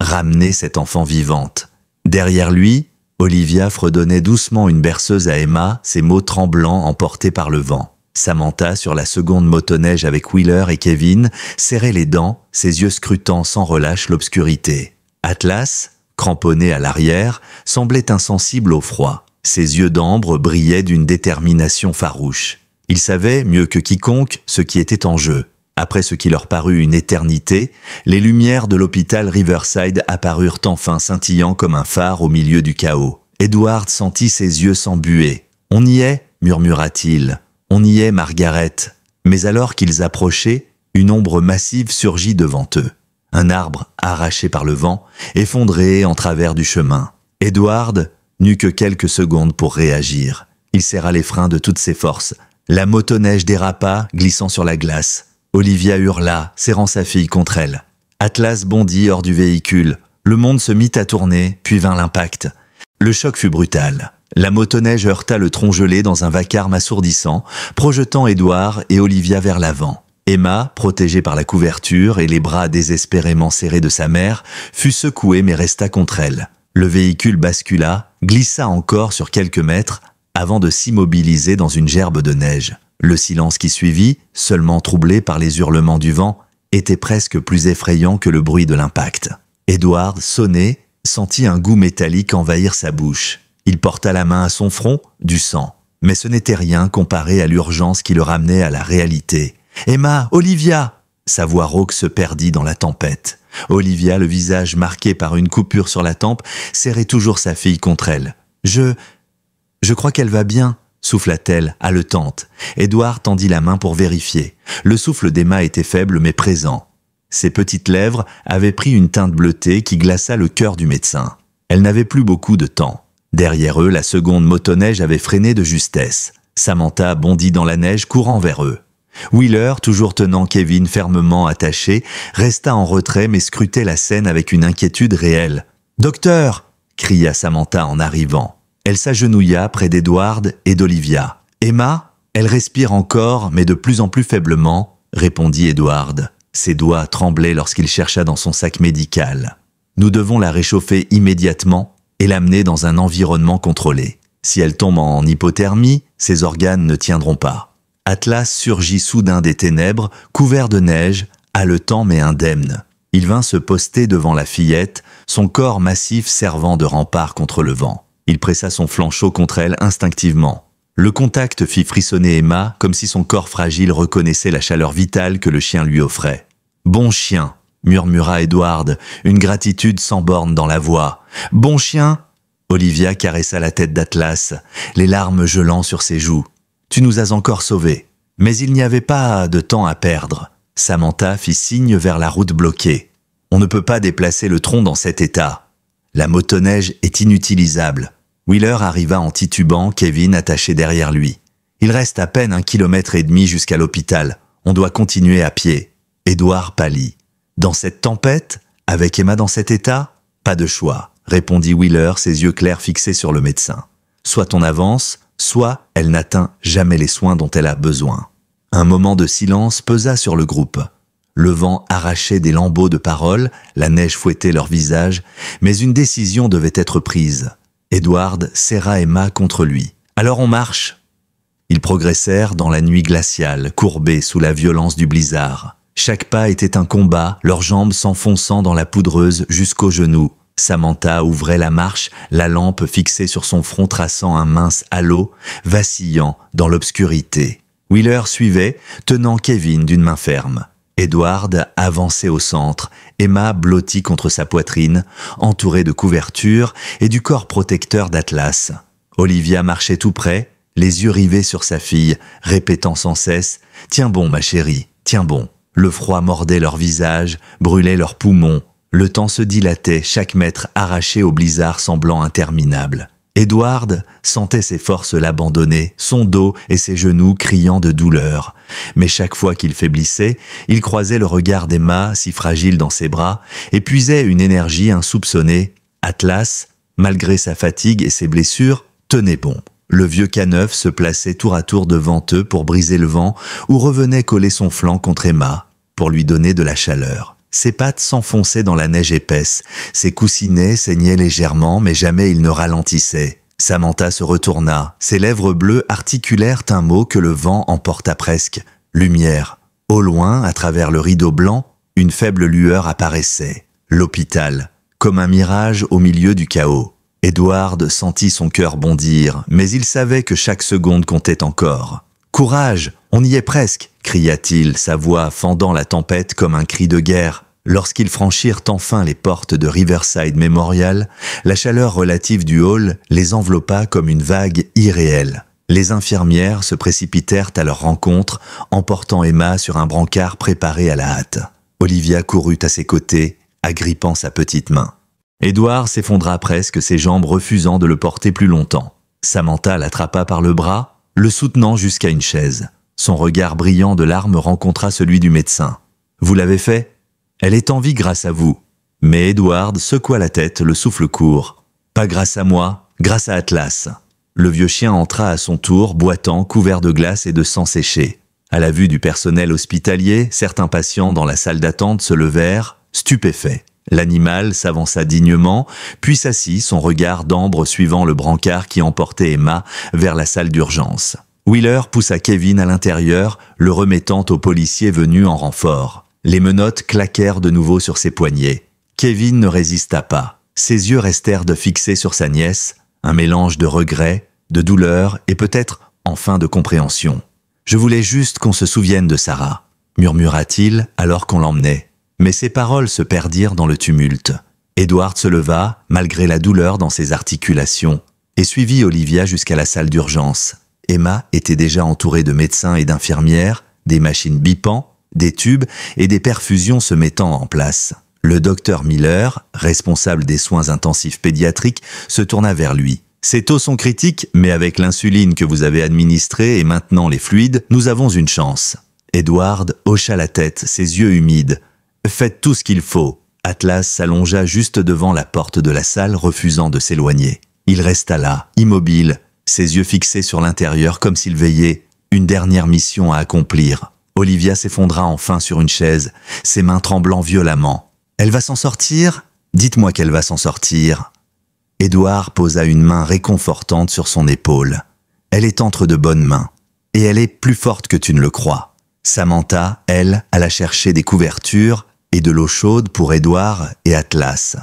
ramener cette enfant vivante. Derrière lui, Olivia fredonnait doucement une berceuse à Emma, ses mots tremblants emportés par le vent. Samantha, sur la seconde motoneige avec Wheeler et Kevin, serrait les dents, ses yeux scrutant sans relâche l'obscurité. Atlas, cramponné à l'arrière, semblait insensible au froid. Ses yeux d'ambre brillaient d'une détermination farouche. Il savait, mieux que quiconque, ce qui était en jeu. Après ce qui leur parut une éternité, les lumières de l'hôpital Riverside apparurent enfin scintillant comme un phare au milieu du chaos. Edward sentit ses yeux s'embuer. « On y est » murmura-t-il. « On y est, Margaret. » Mais alors qu'ils approchaient, une ombre massive surgit devant eux. Un arbre, arraché par le vent, effondré en travers du chemin. Edward n'eut que quelques secondes pour réagir. Il serra les freins de toutes ses forces. La motoneige dérapa, glissant sur la glace. Olivia hurla, serrant sa fille contre elle. Atlas bondit hors du véhicule. Le monde se mit à tourner, puis vint l'impact. Le choc fut brutal. La motoneige heurta le tronc gelé dans un vacarme assourdissant, projetant Edward et Olivia vers l'avant. Emma, protégée par la couverture et les bras désespérément serrés de sa mère, fut secouée mais resta contre elle. Le véhicule bascula, glissa encore sur quelques mètres, avant de s'immobiliser dans une gerbe de neige. Le silence qui suivit, seulement troublé par les hurlements du vent, était presque plus effrayant que le bruit de l'impact. Edward, sonné, sentit un goût métallique envahir sa bouche. Il porta la main à son front, du sang. Mais ce n'était rien comparé à l'urgence qui le ramenait à la réalité. « Emma, Olivia !» Sa voix rauque se perdit dans la tempête. Olivia, le visage marqué par une coupure sur la tempe, serrait toujours sa fille contre elle. « Je crois qu'elle va bien, souffla-t-elle, haletante. Édouard tendit la main pour vérifier. Le souffle d'Emma était faible mais présent. Ses petites lèvres avaient pris une teinte bleutée qui glaça le cœur du médecin. Elle n'avait plus beaucoup de temps. Derrière eux, la seconde motoneige avait freiné de justesse. Samantha bondit dans la neige, courant vers eux. Wheeler, toujours tenant Kevin fermement attaché, resta en retrait mais scrutait la scène avec une inquiétude réelle. « Docteur !» cria Samantha en arrivant. Elle s'agenouilla près d'Edward et d'Olivia. « Emma ?» Elle respire encore, mais de plus en plus faiblement, répondit Edward. Ses doigts tremblaient lorsqu'il chercha dans son sac médical. « Nous devons la réchauffer immédiatement et l'amener dans un environnement contrôlé. Si elle tombe en hypothermie, ses organes ne tiendront pas. » Atlas surgit soudain des ténèbres, couvert de neige, haletant mais indemne. Il vint se poster devant la fillette, son corps massif servant de rempart contre le vent. Il pressa son flanc chaud contre elle instinctivement. Le contact fit frissonner Emma, comme si son corps fragile reconnaissait la chaleur vitale que le chien lui offrait. « Bon chien !» murmura Edward, une gratitude sans borne dans la voix. « Bon chien !» Olivia caressa la tête d'Atlas, les larmes gelant sur ses joues. « Tu nous as encore sauvés. » Mais il n'y avait pas de temps à perdre. Samantha fit signe vers la route bloquée. « On ne peut pas déplacer le tronc dans cet état. La motoneige est inutilisable. » Wheeler arriva en titubant, Kevin attaché derrière lui. « Il reste à peine 1,5 kilomètre jusqu'à l'hôpital. On doit continuer à pied. » Édouard pâlit. « Dans cette tempête, avec Emma dans cet état ? Pas de choix, » répondit Wheeler, ses yeux clairs fixés sur le médecin. « Soit on avance, soit elle n'atteint jamais les soins dont elle a besoin. » Un moment de silence pesa sur le groupe. Le vent arrachait des lambeaux de paroles, la neige fouettait leurs visages, mais une décision devait être prise. Edward serra Emma contre lui. « Alors on marche !» Ils progressèrent dans la nuit glaciale, courbés sous la violence du blizzard. Chaque pas était un combat, leurs jambes s'enfonçant dans la poudreuse jusqu'aux genoux. Samantha ouvrait la marche, la lampe fixée sur son front traçant un mince halo, vacillant dans l'obscurité. Wheeler suivait, tenant Kevin d'une main ferme. Edward avançait au centre, Emma blottie contre sa poitrine, entourée de couvertures et du corps protecteur d'Atlas. Olivia marchait tout près, les yeux rivés sur sa fille, répétant sans cesse « Tiens bon, ma chérie, tiens bon ». Le froid mordait leurs visages, brûlait leurs poumons. Le temps se dilatait, chaque mètre arraché au blizzard semblant interminable. Edward sentait ses forces l'abandonner, son dos et ses genoux criant de douleur. Mais chaque fois qu'il faiblissait, il croisait le regard d'Emma, si fragile dans ses bras, et puisait une énergie insoupçonnée. Atlas, malgré sa fatigue et ses blessures, tenait bon. Le vieux K9 se plaçait tour à tour devant eux pour briser le vent ou revenait coller son flanc contre Emma pour lui donner de la chaleur. Ses pattes s'enfonçaient dans la neige épaisse, ses coussinets saignaient légèrement mais jamais il ne ralentissait. Samantha se retourna, ses lèvres bleues articulèrent un mot que le vent emporta presque. Lumière. Au loin, à travers le rideau blanc, une faible lueur apparaissait. L'hôpital, comme un mirage au milieu du chaos. Edward sentit son cœur bondir, mais il savait que chaque seconde comptait encore. « Courage, on y est presque !» cria-t-il, sa voix fendant la tempête comme un cri de guerre. Lorsqu'ils franchirent enfin les portes de Riverside Memorial, la chaleur relative du hall les enveloppa comme une vague irréelle. Les infirmières se précipitèrent à leur rencontre, emportant Emma sur un brancard préparé à la hâte. Olivia courut à ses côtés, agrippant sa petite main. Edward s'effondra presque, ses jambes refusant de le porter plus longtemps. Samantha l'attrapa par le bras, le soutenant jusqu'à une chaise. Son regard brillant de larmes rencontra celui du médecin. « Vous l'avez fait ? Elle est en vie grâce à vous. » Mais Edward secoua la tête, le souffle court. « Pas grâce à moi, grâce à Atlas. » Le vieux chien entra à son tour, boitant, couvert de glace et de sang séché. À la vue du personnel hospitalier, certains patients dans la salle d'attente se levèrent, stupéfaits. L'animal s'avança dignement, puis s'assit, son regard d'ambre suivant le brancard qui emportait Emma vers la salle d'urgence. Wheeler poussa Kevin à l'intérieur, le remettant au policier venu en renfort. Les menottes claquèrent de nouveau sur ses poignets. Kevin ne résista pas. Ses yeux restèrent de fixés sur sa nièce, un mélange de regret, de douleur et peut-être enfin de compréhension. « Je voulais juste qu'on se souvienne de Sarah », murmura-t-il alors qu'on l'emmenait. Mais ses paroles se perdirent dans le tumulte. Edward se leva, malgré la douleur dans ses articulations. et suivit Olivia jusqu'à la salle d'urgence. Emma était déjà entourée de médecins et d'infirmières, des machines bipant, des tubes et des perfusions se mettant en place. Le docteur Miller, responsable des soins intensifs pédiatriques, se tourna vers lui. « Ces taux sont critiques, mais avec l'insuline que vous avez administrée et maintenant les fluides, nous avons une chance. » Edward hocha la tête, ses yeux humides. « Faites tout ce qu'il faut. » Atlas s'allongea juste devant la porte de la salle, refusant de s'éloigner. Il resta là, immobile, ses yeux fixés sur l'intérieur comme s'il veillait une dernière mission à accomplir. Olivia s'effondra enfin sur une chaise, ses mains tremblant violemment. « Elle va s'en sortir ? Dites-moi qu'elle va s'en sortir. » Edward posa une main réconfortante sur son épaule. « Elle est entre de bonnes mains, et elle est plus forte que tu ne le crois. » Samantha, elle, alla chercher des couvertures et de l'eau chaude pour Edward et Atlas.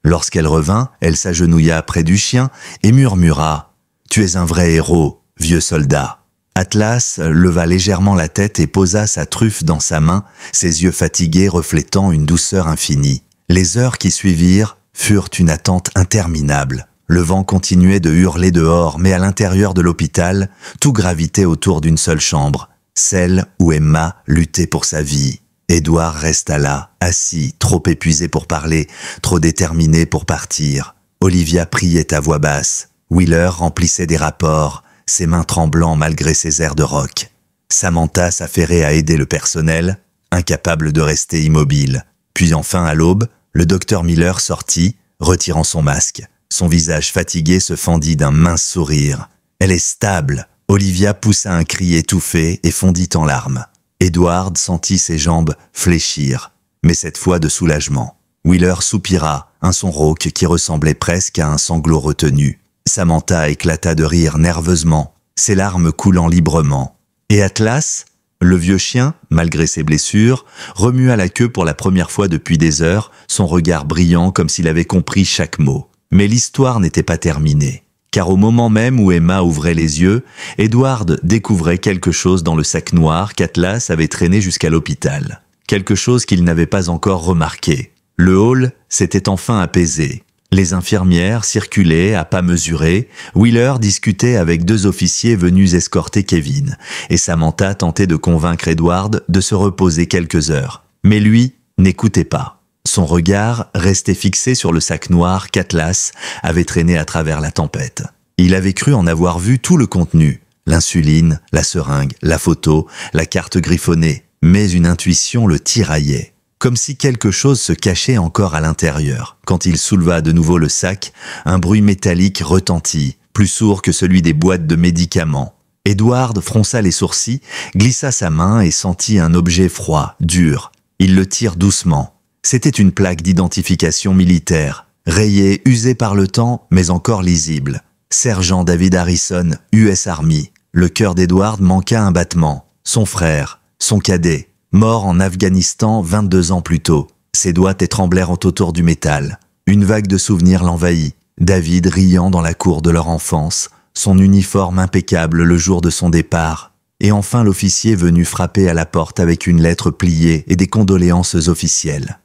Lorsqu'elle revint, elle s'agenouilla près du chien et murmura « Tu es un vrai héros, vieux soldat. » Atlas leva légèrement la tête et posa sa truffe dans sa main, ses yeux fatigués reflétant une douceur infinie. Les heures qui suivirent furent une attente interminable. Le vent continuait de hurler dehors, mais à l'intérieur de l'hôpital, tout gravitait autour d'une seule chambre, celle où Emma luttait pour sa vie. Edward resta là, assis, trop épuisé pour parler, trop déterminé pour partir. Olivia priait à voix basse. Wheeler remplissait des rapports, ses mains tremblant malgré ses airs de rock. Samantha s'affairait à aider le personnel, incapable de rester immobile. Puis enfin, à l'aube, le docteur Miller sortit, retirant son masque. Son visage fatigué se fendit d'un mince sourire. « Elle est stable !» Olivia poussa un cri étouffé et fondit en larmes. Edward sentit ses jambes fléchir, mais cette fois de soulagement. Wheeler soupira, un son rauque qui ressemblait presque à un sanglot retenu. Samantha éclata de rire nerveusement, ses larmes coulant librement. Et Atlas, le vieux chien, malgré ses blessures, remua la queue pour la première fois depuis des heures, son regard brillant comme s'il avait compris chaque mot. Mais l'histoire n'était pas terminée, car au moment même où Emma ouvrait les yeux, Edward découvrait quelque chose dans le sac noir qu'Atlas avait traîné jusqu'à l'hôpital. Quelque chose qu'il n'avait pas encore remarqué. Le hall s'était enfin apaisé. Les infirmières circulaient à pas mesurés, Wheeler discutait avec 2 officiers venus escorter Kevin, et Samantha tentait de convaincre Edward de se reposer quelques heures. Mais lui n'écoutait pas. Son regard restait fixé sur le sac noir qu'Atlas avait traîné à travers la tempête. Il avait cru en avoir vu tout le contenu, l'insuline, la seringue, la photo, la carte griffonnée, mais une intuition le tiraillait. Comme si quelque chose se cachait encore à l'intérieur. Quand il souleva de nouveau le sac, un bruit métallique retentit, plus sourd que celui des boîtes de médicaments. Edward fronça les sourcils, glissa sa main et sentit un objet froid, dur. Il le tire doucement. C'était une plaque d'identification militaire, rayée, usée par le temps, mais encore lisible. Sergent David Harrison, US Army. Le cœur d'Edward manqua un battement. Son frère, son cadet. Mort en Afghanistan 22 ans plus tôt. Ses doigts tremblèrent autour du métal. Une vague de souvenirs l'envahit. David riant dans la cour de leur enfance, son uniforme impeccable le jour de son départ, et enfin l'officier venu frapper à la porte avec une lettre pliée et des condoléances officielles.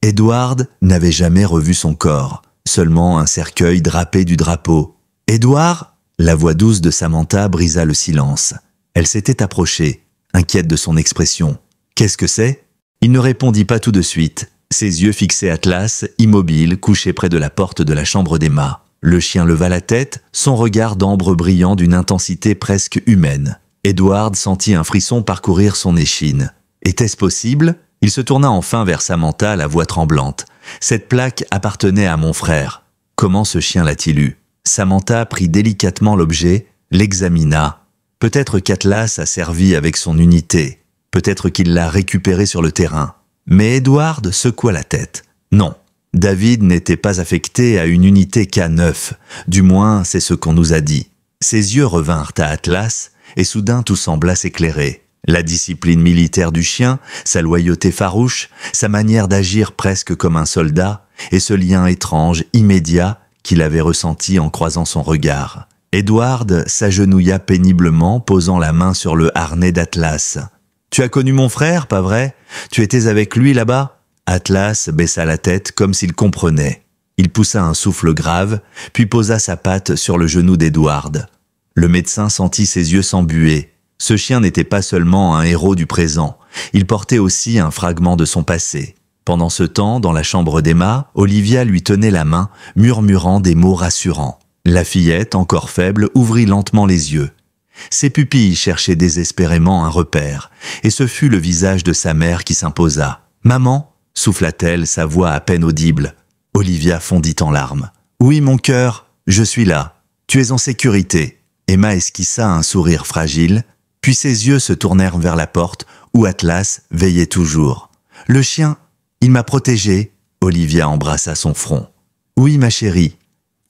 Edward n'avait jamais revu son corps, seulement un cercueil drapé du drapeau. « Edward ?» La voix douce de Samantha brisa le silence. Elle s'était approchée, inquiète de son expression. « Qu'est-ce que c'est ?» Il ne répondit pas tout de suite. Ses yeux fixaient Atlas, immobile, couché près de la porte de la chambre d'Emma. Le chien leva la tête, son regard d'ambre brillant d'une intensité presque humaine. Edward sentit un frisson parcourir son échine. Était-ce possible ? Il se tourna enfin vers Samantha, la voix tremblante. « Cette plaque appartenait à mon frère. Comment ce chien l'a-t-il eu ?» Samantha prit délicatement l'objet, l'examina. Peut-être qu'Atlas a servi avec son unité. Peut-être qu'il l'a récupéré sur le terrain. Mais Edward secoua la tête. Non, David n'était pas affecté à une unité K9. Du moins, c'est ce qu'on nous a dit. Ses yeux revinrent à Atlas, et soudain tout sembla s'éclairer. La discipline militaire du chien, sa loyauté farouche, sa manière d'agir presque comme un soldat, et ce lien étrange, immédiat, qu'il avait ressenti en croisant son regard. Edward s'agenouilla péniblement, posant la main sur le harnais d'Atlas. « Tu as connu mon frère, pas vrai ? Tu étais avec lui là-bas ?» Atlas baissa la tête comme s'il comprenait. Il poussa un souffle grave, puis posa sa patte sur le genou d'Edward. Le médecin sentit ses yeux s'embuer. Ce chien n'était pas seulement un héros du présent, il portait aussi un fragment de son passé. Pendant ce temps, dans la chambre d'Emma, Olivia lui tenait la main, murmurant des mots rassurants. La fillette, encore faible, ouvrit lentement les yeux. Ses pupilles cherchaient désespérément un repère, et ce fut le visage de sa mère qui s'imposa. « Maman » souffla-t-elle, sa voix à peine audible. Olivia fondit en larmes. « Oui, mon cœur, je suis là. Tu es en sécurité. » Emma esquissa un sourire fragile, puis ses yeux se tournèrent vers la porte où Atlas veillait toujours. « Le chien, il m'a protégée. » Olivia embrassa son front. « Oui, ma chérie.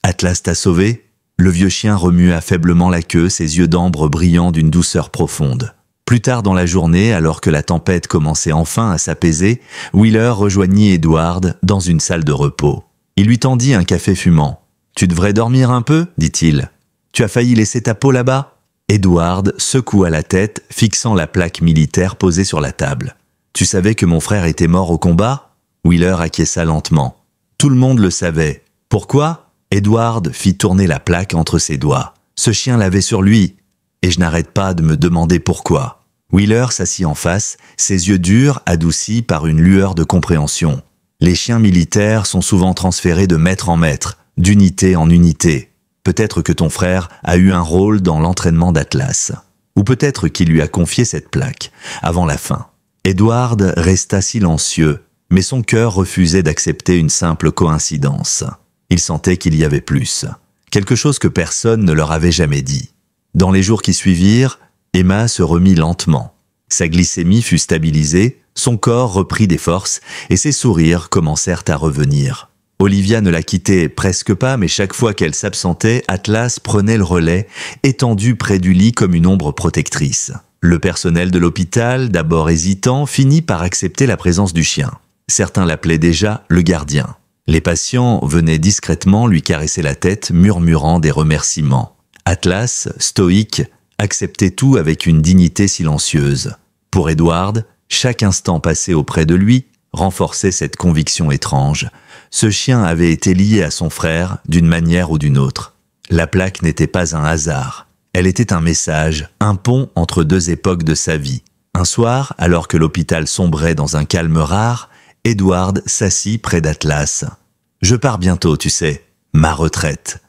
Atlas t'a sauvée ?» Le vieux chien remua faiblement la queue, ses yeux d'ambre brillant d'une douceur profonde. Plus tard dans la journée, alors que la tempête commençait enfin à s'apaiser, Wheeler rejoignit Edward dans une salle de repos. Il lui tendit un café fumant. « Tu devrais dormir un peu » dit-il. « Tu as failli laisser ta peau là-bas ?» Edward secoua la tête, fixant la plaque militaire posée sur la table. « Tu savais que mon frère était mort au combat ?» Wheeler acquiesça lentement. « Tout le monde le savait. Pourquoi ?» Edward fit tourner la plaque entre ses doigts. « Ce chien l'avait sur lui, et je n'arrête pas de me demander pourquoi. » Wheeler s'assit en face, ses yeux durs adoucis par une lueur de compréhension. Les chiens militaires sont souvent transférés de maître en maître, d'unité en unité. Peut-être que ton frère a eu un rôle dans l'entraînement d'Atlas. Ou peut-être qu'il lui a confié cette plaque, avant la fin. Edward resta silencieux, mais son cœur refusait d'accepter une simple coïncidence. Il sentait qu'il y avait plus. Quelque chose que personne ne leur avait jamais dit. Dans les jours qui suivirent, Emma se remit lentement. Sa glycémie fut stabilisée, son corps reprit des forces et ses sourires commencèrent à revenir. Olivia ne la quittait presque pas, mais chaque fois qu'elle s'absentait, Atlas prenait le relais, étendu près du lit comme une ombre protectrice. Le personnel de l'hôpital, d'abord hésitant, finit par accepter la présence du chien. Certains l'appelaient déjà le gardien. Les patients venaient discrètement lui caresser la tête, murmurant des remerciements. Atlas, stoïque, acceptait tout avec une dignité silencieuse. Pour Edward, chaque instant passé auprès de lui renforçait cette conviction étrange. Ce chien avait été lié à son frère d'une manière ou d'une autre. La plaque n'était pas un hasard. Elle était un message, un pont entre deux époques de sa vie. Un soir, alors que l'hôpital sombrait dans un calme rare, Edward s'assit près d'Atlas. « Je pars bientôt, tu sais. Ma retraite.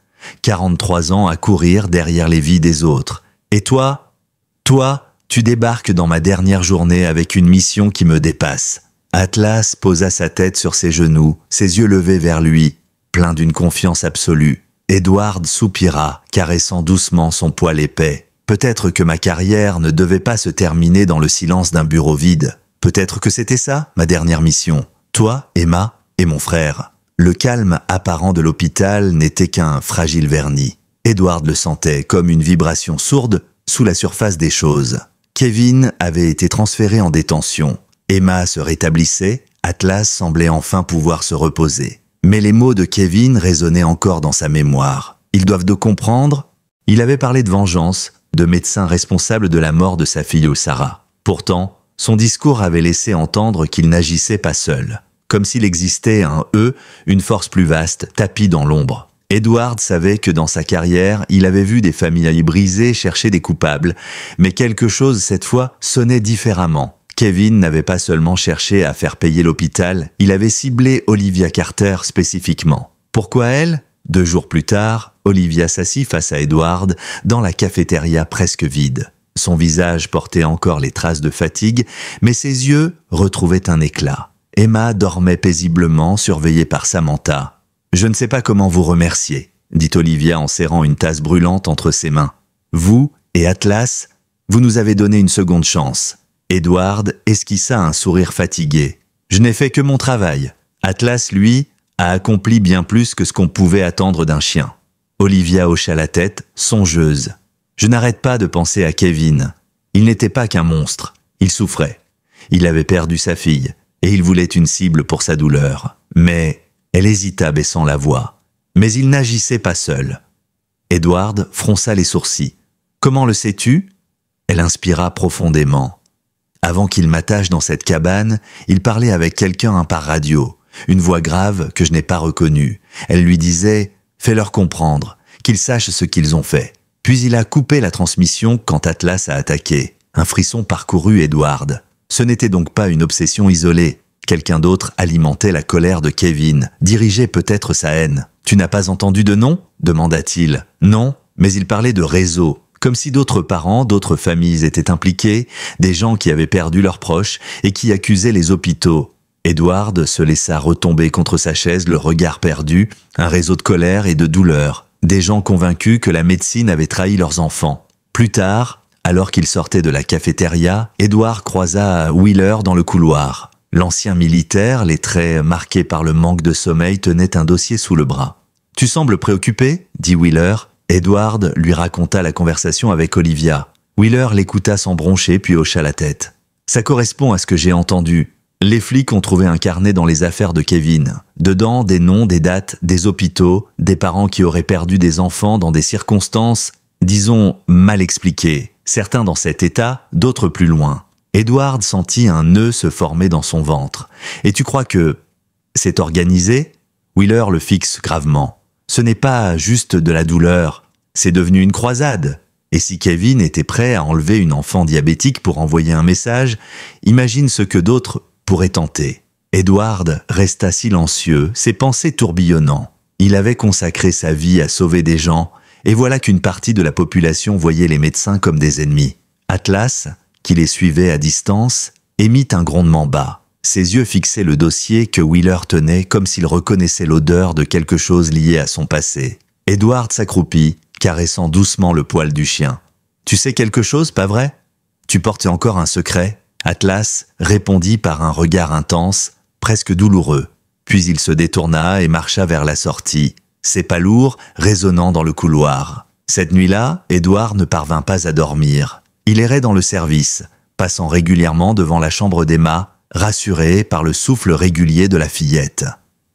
43 ans à courir derrière les vies des autres. Et toi, tu débarques dans ma dernière journée avec une mission qui me dépasse. » Atlas posa sa tête sur ses genoux, ses yeux levés vers lui, plein d'une confiance absolue. Edward soupira, caressant doucement son poil épais. Peut-être que ma carrière ne devait pas se terminer dans le silence d'un bureau vide. Peut-être que c'était ça, ma dernière mission. Toi, Emma, et mon frère. Le calme apparent de l'hôpital n'était qu'un fragile vernis. Edward le sentait comme une vibration sourde sous la surface des choses. Kevin avait été transféré en détention. Emma se rétablissait, Atlas semblait enfin pouvoir se reposer. Mais les mots de Kevin résonnaient encore dans sa mémoire. Ils doivent de comprendre. Il avait parlé de vengeance, de médecin responsable de la mort de sa fille Sarah. Pourtant, son discours avait laissé entendre qu'il n'agissait pas seul. Comme s'il existait un eux, une force plus vaste, tapie dans l'ombre. Edward savait que dans sa carrière, il avait vu des familles brisées chercher des coupables, mais quelque chose cette fois sonnait différemment. Kevin n'avait pas seulement cherché à faire payer l'hôpital, il avait ciblé Olivia Carter spécifiquement. Pourquoi elle ? 2 jours plus tard, Olivia s'assit face à Edward dans la cafétéria presque vide. Son visage portait encore les traces de fatigue, mais ses yeux retrouvaient un éclat. Emma dormait paisiblement, surveillée par Samantha. « Je ne sais pas comment vous remercier », dit Olivia en serrant une tasse brûlante entre ses mains. « Vous et Atlas, vous nous avez donné une seconde chance. » Edward esquissa un sourire fatigué. « Je n'ai fait que mon travail. Atlas, lui, a accompli bien plus que ce qu'on pouvait attendre d'un chien. » Olivia hocha la tête, songeuse. « Je n'arrête pas de penser à Kevin. Il n'était pas qu'un monstre. Il souffrait. Il avait perdu sa fille, et il voulait une cible pour sa douleur. Mais elle hésita baissant la voix. Mais il n'agissait pas seul. » Edward fronça les sourcils. « Comment le sais-tu » Elle inspira profondément. Avant qu'il m'attache dans cette cabane, il parlait avec quelqu'un par radio. une voix grave que je n'ai pas reconnue. Elle lui disait « Fais-leur comprendre, qu'ils sachent ce qu'ils ont fait ». Puis il a coupé la transmission quand Atlas a attaqué. Un frisson parcourut Edward. Ce n'était donc pas une obsession isolée. Quelqu'un d'autre alimentait la colère de Kevin, dirigeait peut-être sa haine. « Tu n'as pas entendu de nom ?» demanda-t-il. « Non, mais il parlait de réseau. » Comme si d'autres parents, d'autres familles étaient impliqués, des gens qui avaient perdu leurs proches et qui accusaient les hôpitaux. Edward se laissa retomber contre sa chaise, le regard perdu, un réseau de colère et de douleur. Des gens convaincus que la médecine avait trahi leurs enfants. Plus tard, alors qu'il sortait de la cafétéria, Edward croisa Wheeler dans le couloir. L'ancien militaire, les traits marqués par le manque de sommeil, tenait un dossier sous le bras. « Tu sembles préoccupé ?» dit Wheeler. Edward lui raconta la conversation avec Olivia. Wheeler l'écouta sans broncher puis hocha la tête. « Ça correspond à ce que j'ai entendu. Les flics ont trouvé un carnet dans les affaires de Kevin. Dedans, des noms, des dates, des hôpitaux, des parents qui auraient perdu des enfants dans des circonstances, disons, mal expliquées. Certains dans cet état, d'autres plus loin. » Edward sentit un nœud se former dans son ventre. « Et tu crois que c'est organisé ?» Wheeler le fixe gravement. Ce n'est pas juste de la douleur, c'est devenu une croisade. Et si Kevin était prêt à enlever une enfant diabétique pour envoyer un message, imagine ce que d'autres pourraient tenter. Edward resta silencieux, ses pensées tourbillonnant. Il avait consacré sa vie à sauver des gens, et voilà qu'une partie de la population voyait les médecins comme des ennemis. Atlas, qui les suivait à distance, émit un grondement bas. Ses yeux fixaient le dossier que Wheeler tenait comme s'il reconnaissait l'odeur de quelque chose lié à son passé. Edward s'accroupit, caressant doucement le poil du chien. « Tu sais quelque chose, pas vrai ? Tu portes encore un secret ?» Atlas répondit par un regard intense, presque douloureux. Puis il se détourna et marcha vers la sortie, ses pas lourds résonnant dans le couloir. Cette nuit-là, Edward ne parvint pas à dormir. Il errait dans le service, passant régulièrement devant la chambre d'Emma, rassuré par le souffle régulier de la fillette.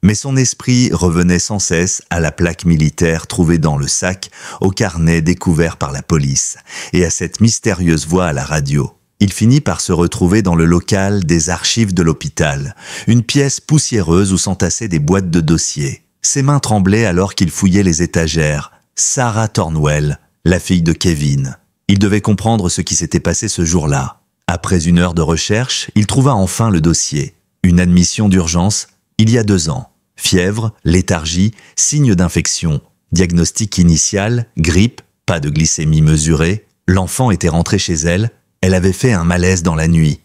Mais son esprit revenait sans cesse à la plaque militaire trouvée dans le sac, au carnet découvert par la police, et à cette mystérieuse voix à la radio. Il finit par se retrouver dans le local des archives de l'hôpital, une pièce poussiéreuse où s'entassaient des boîtes de dossiers. Ses mains tremblaient alors qu'il fouillait les étagères. Sarah Thornwell, la fille de Kevin. Il devait comprendre ce qui s'était passé ce jour-là. Après une heure de recherche, il trouva enfin le dossier. Une admission d'urgence, il y a 2 ans. Fièvre, léthargie, signe d'infection. Diagnostic initial, grippe, pas de glycémie mesurée. L'enfant était rentré chez elle, elle avait fait un malaise dans la nuit.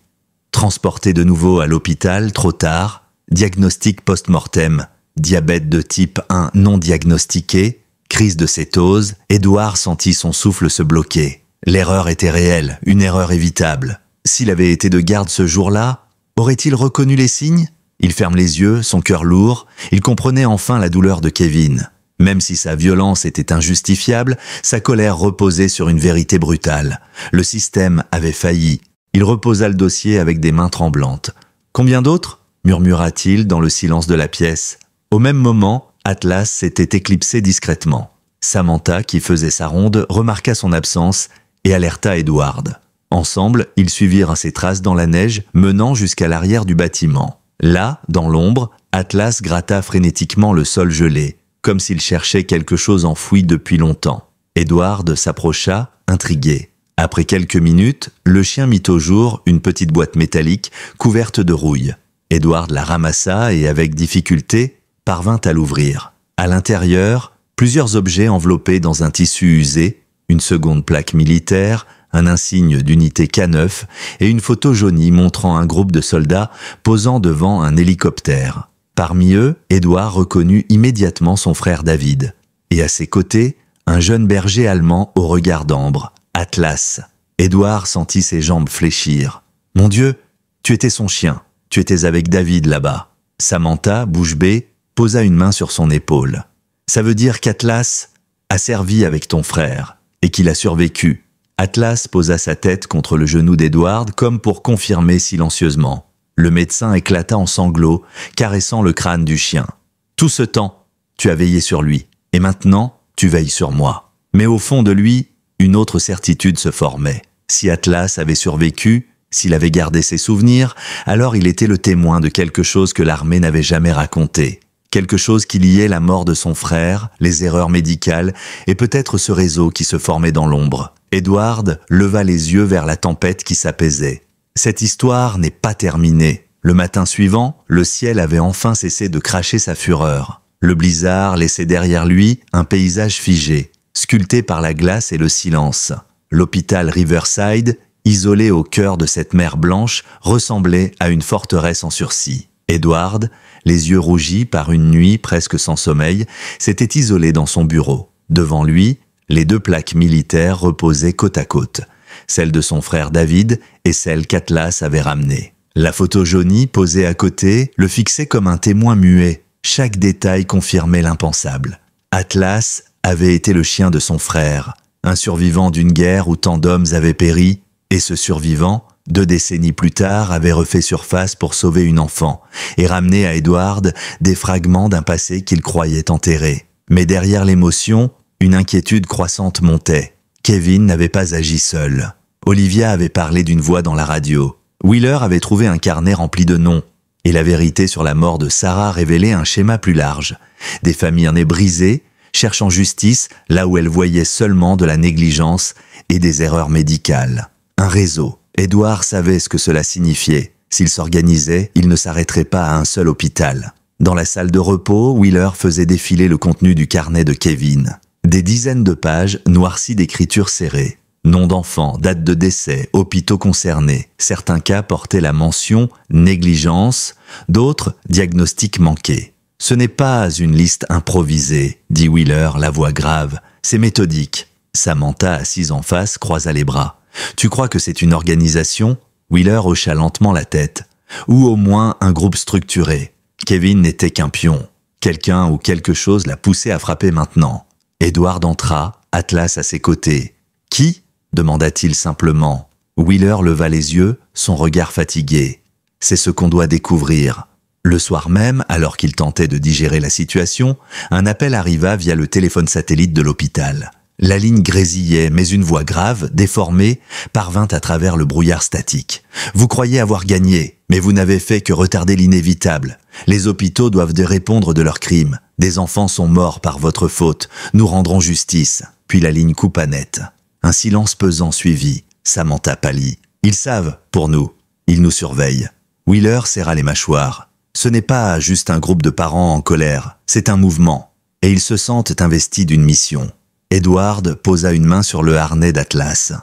Transporté de nouveau à l'hôpital, trop tard. Diagnostic post-mortem, diabète de type 1 non diagnostiqué, crise de cétose. Edward sentit son souffle se bloquer. L'erreur était réelle, une erreur évitable. S'il avait été de garde ce jour-là, aurait-il reconnu les signes? Il ferme les yeux, son cœur lourd, il comprenait enfin la douleur de Kevin. Même si sa violence était injustifiable, sa colère reposait sur une vérité brutale. Le système avait failli. Il reposa le dossier avec des mains tremblantes. « Combien d'autres ?» murmura-t-il dans le silence de la pièce. Au même moment, Atlas s'était éclipsé discrètement. Samantha, qui faisait sa ronde, remarqua son absence et alerta Edward. Ensemble, ils suivirent ses traces dans la neige, menant jusqu'à l'arrière du bâtiment. Là, dans l'ombre, Atlas gratta frénétiquement le sol gelé, comme s'il cherchait quelque chose enfoui depuis longtemps. Edward s'approcha, intrigué. Après quelques minutes, le chien mit au jour une petite boîte métallique couverte de rouille. Edward la ramassa et, avec difficulté, parvint à l'ouvrir. À l'intérieur, plusieurs objets enveloppés dans un tissu usé, une seconde plaque militaire, un insigne d'unité K9 et une photo jaunie montrant un groupe de soldats posant devant un hélicoptère. Parmi eux, Edward reconnut immédiatement son frère David. Et à ses côtés, un jeune berger allemand au regard d'ambre, Atlas. Edward sentit ses jambes fléchir. « Mon Dieu, tu étais son chien, tu étais avec David là-bas. » Samantha, bouche bée, posa une main sur son épaule. « Ça veut dire qu'Atlas a servi avec ton frère et qu'il a survécu. » Atlas posa sa tête contre le genou d'Edward comme pour confirmer silencieusement. Le médecin éclata en sanglots, caressant le crâne du chien. « Tout ce temps, tu as veillé sur lui, et maintenant, tu veilles sur moi. » Mais au fond de lui, une autre certitude se formait. Si Atlas avait survécu, S'il avait gardé ses souvenirs, alors il était le témoin de quelque chose que l'armée n'avait jamais raconté. Quelque chose qui liait la mort de son frère, les erreurs médicales et peut-être ce réseau qui se formait dans l'ombre. Edward leva les yeux vers la tempête qui s'apaisait. Cette histoire n'est pas terminée. Le matin suivant, le ciel avait enfin cessé de cracher sa fureur. Le blizzard laissait derrière lui un paysage figé, sculpté par la glace et le silence. L'hôpital Riverside, isolé au cœur de cette mer blanche, ressemblait à une forteresse en sursis. Edward, les yeux rougis par une nuit presque sans sommeil, s'était isolé dans son bureau. Devant lui, les 2 plaques militaires reposaient côte à côte, celle de son frère David et celle qu'Atlas avait ramenée. La photo jaunie posée à côté le fixait comme un témoin muet. Chaque détail confirmait l'impensable. Atlas avait été le chien de son frère, un survivant d'une guerre où tant d'hommes avaient péri, et ce survivant, 2 décennies plus tard, avait refait surface pour sauver une enfant et ramener à Edward des fragments d'un passé qu'il croyait enterré. Mais derrière l'émotion, une inquiétude croissante montait. Kevin n'avait pas agi seul. Olivia avait parlé d'une voix dans la radio. Wheeler avait trouvé un carnet rempli de noms. Et la vérité sur la mort de Sarah révélait un schéma plus large. Des familles nées brisées, cherchant justice là où elles voyaient seulement de la négligence et des erreurs médicales. Un réseau. Edward savait ce que cela signifiait. S'il s'organisait, il ne s'arrêterait pas à un seul hôpital. Dans la salle de repos, Wheeler faisait défiler le contenu du carnet de Kevin. Des dizaines de pages noircies d'écritures serrées. Nom d'enfant, date de décès, hôpitaux concernés. Certains cas portaient la mention « négligence », d'autres « diagnostic manqué ». Ce n'est pas une liste improvisée, dit Wheeler, la voix grave. C'est méthodique. Samantha, assise en face, croisa les bras. Tu crois que c'est une organisation? Wheeler hocha lentement la tête. Ou au moins un groupe structuré. Kevin n'était qu'un pion. Quelqu'un ou quelque chose l'a poussé à frapper maintenant. Edward entra, Atlas à ses côtés. Qui? Demanda-t-il simplement. Wheeler leva les yeux, son regard fatigué. C'est ce qu'on doit découvrir. Le soir même, alors qu'il tentait de digérer la situation, un appel arriva via le téléphone satellite de l'hôpital. La ligne grésillait, mais une voix grave, déformée, parvint à travers le brouillard statique. « Vous croyez avoir gagné, mais vous n'avez fait que retarder l'inévitable. Les hôpitaux doivent répondre de leurs crimes. Des enfants sont morts par votre faute. Nous rendrons justice. » Puis la ligne coupa net. Un silence pesant suivit. Samantha pâlit. « Ils savent, pour nous. Ils nous surveillent. » Wheeler serra les mâchoires. « Ce n'est pas juste un groupe de parents en colère. C'est un mouvement. Et ils se sentent investis d'une mission. » Edward posa une main sur le harnais d'Atlas.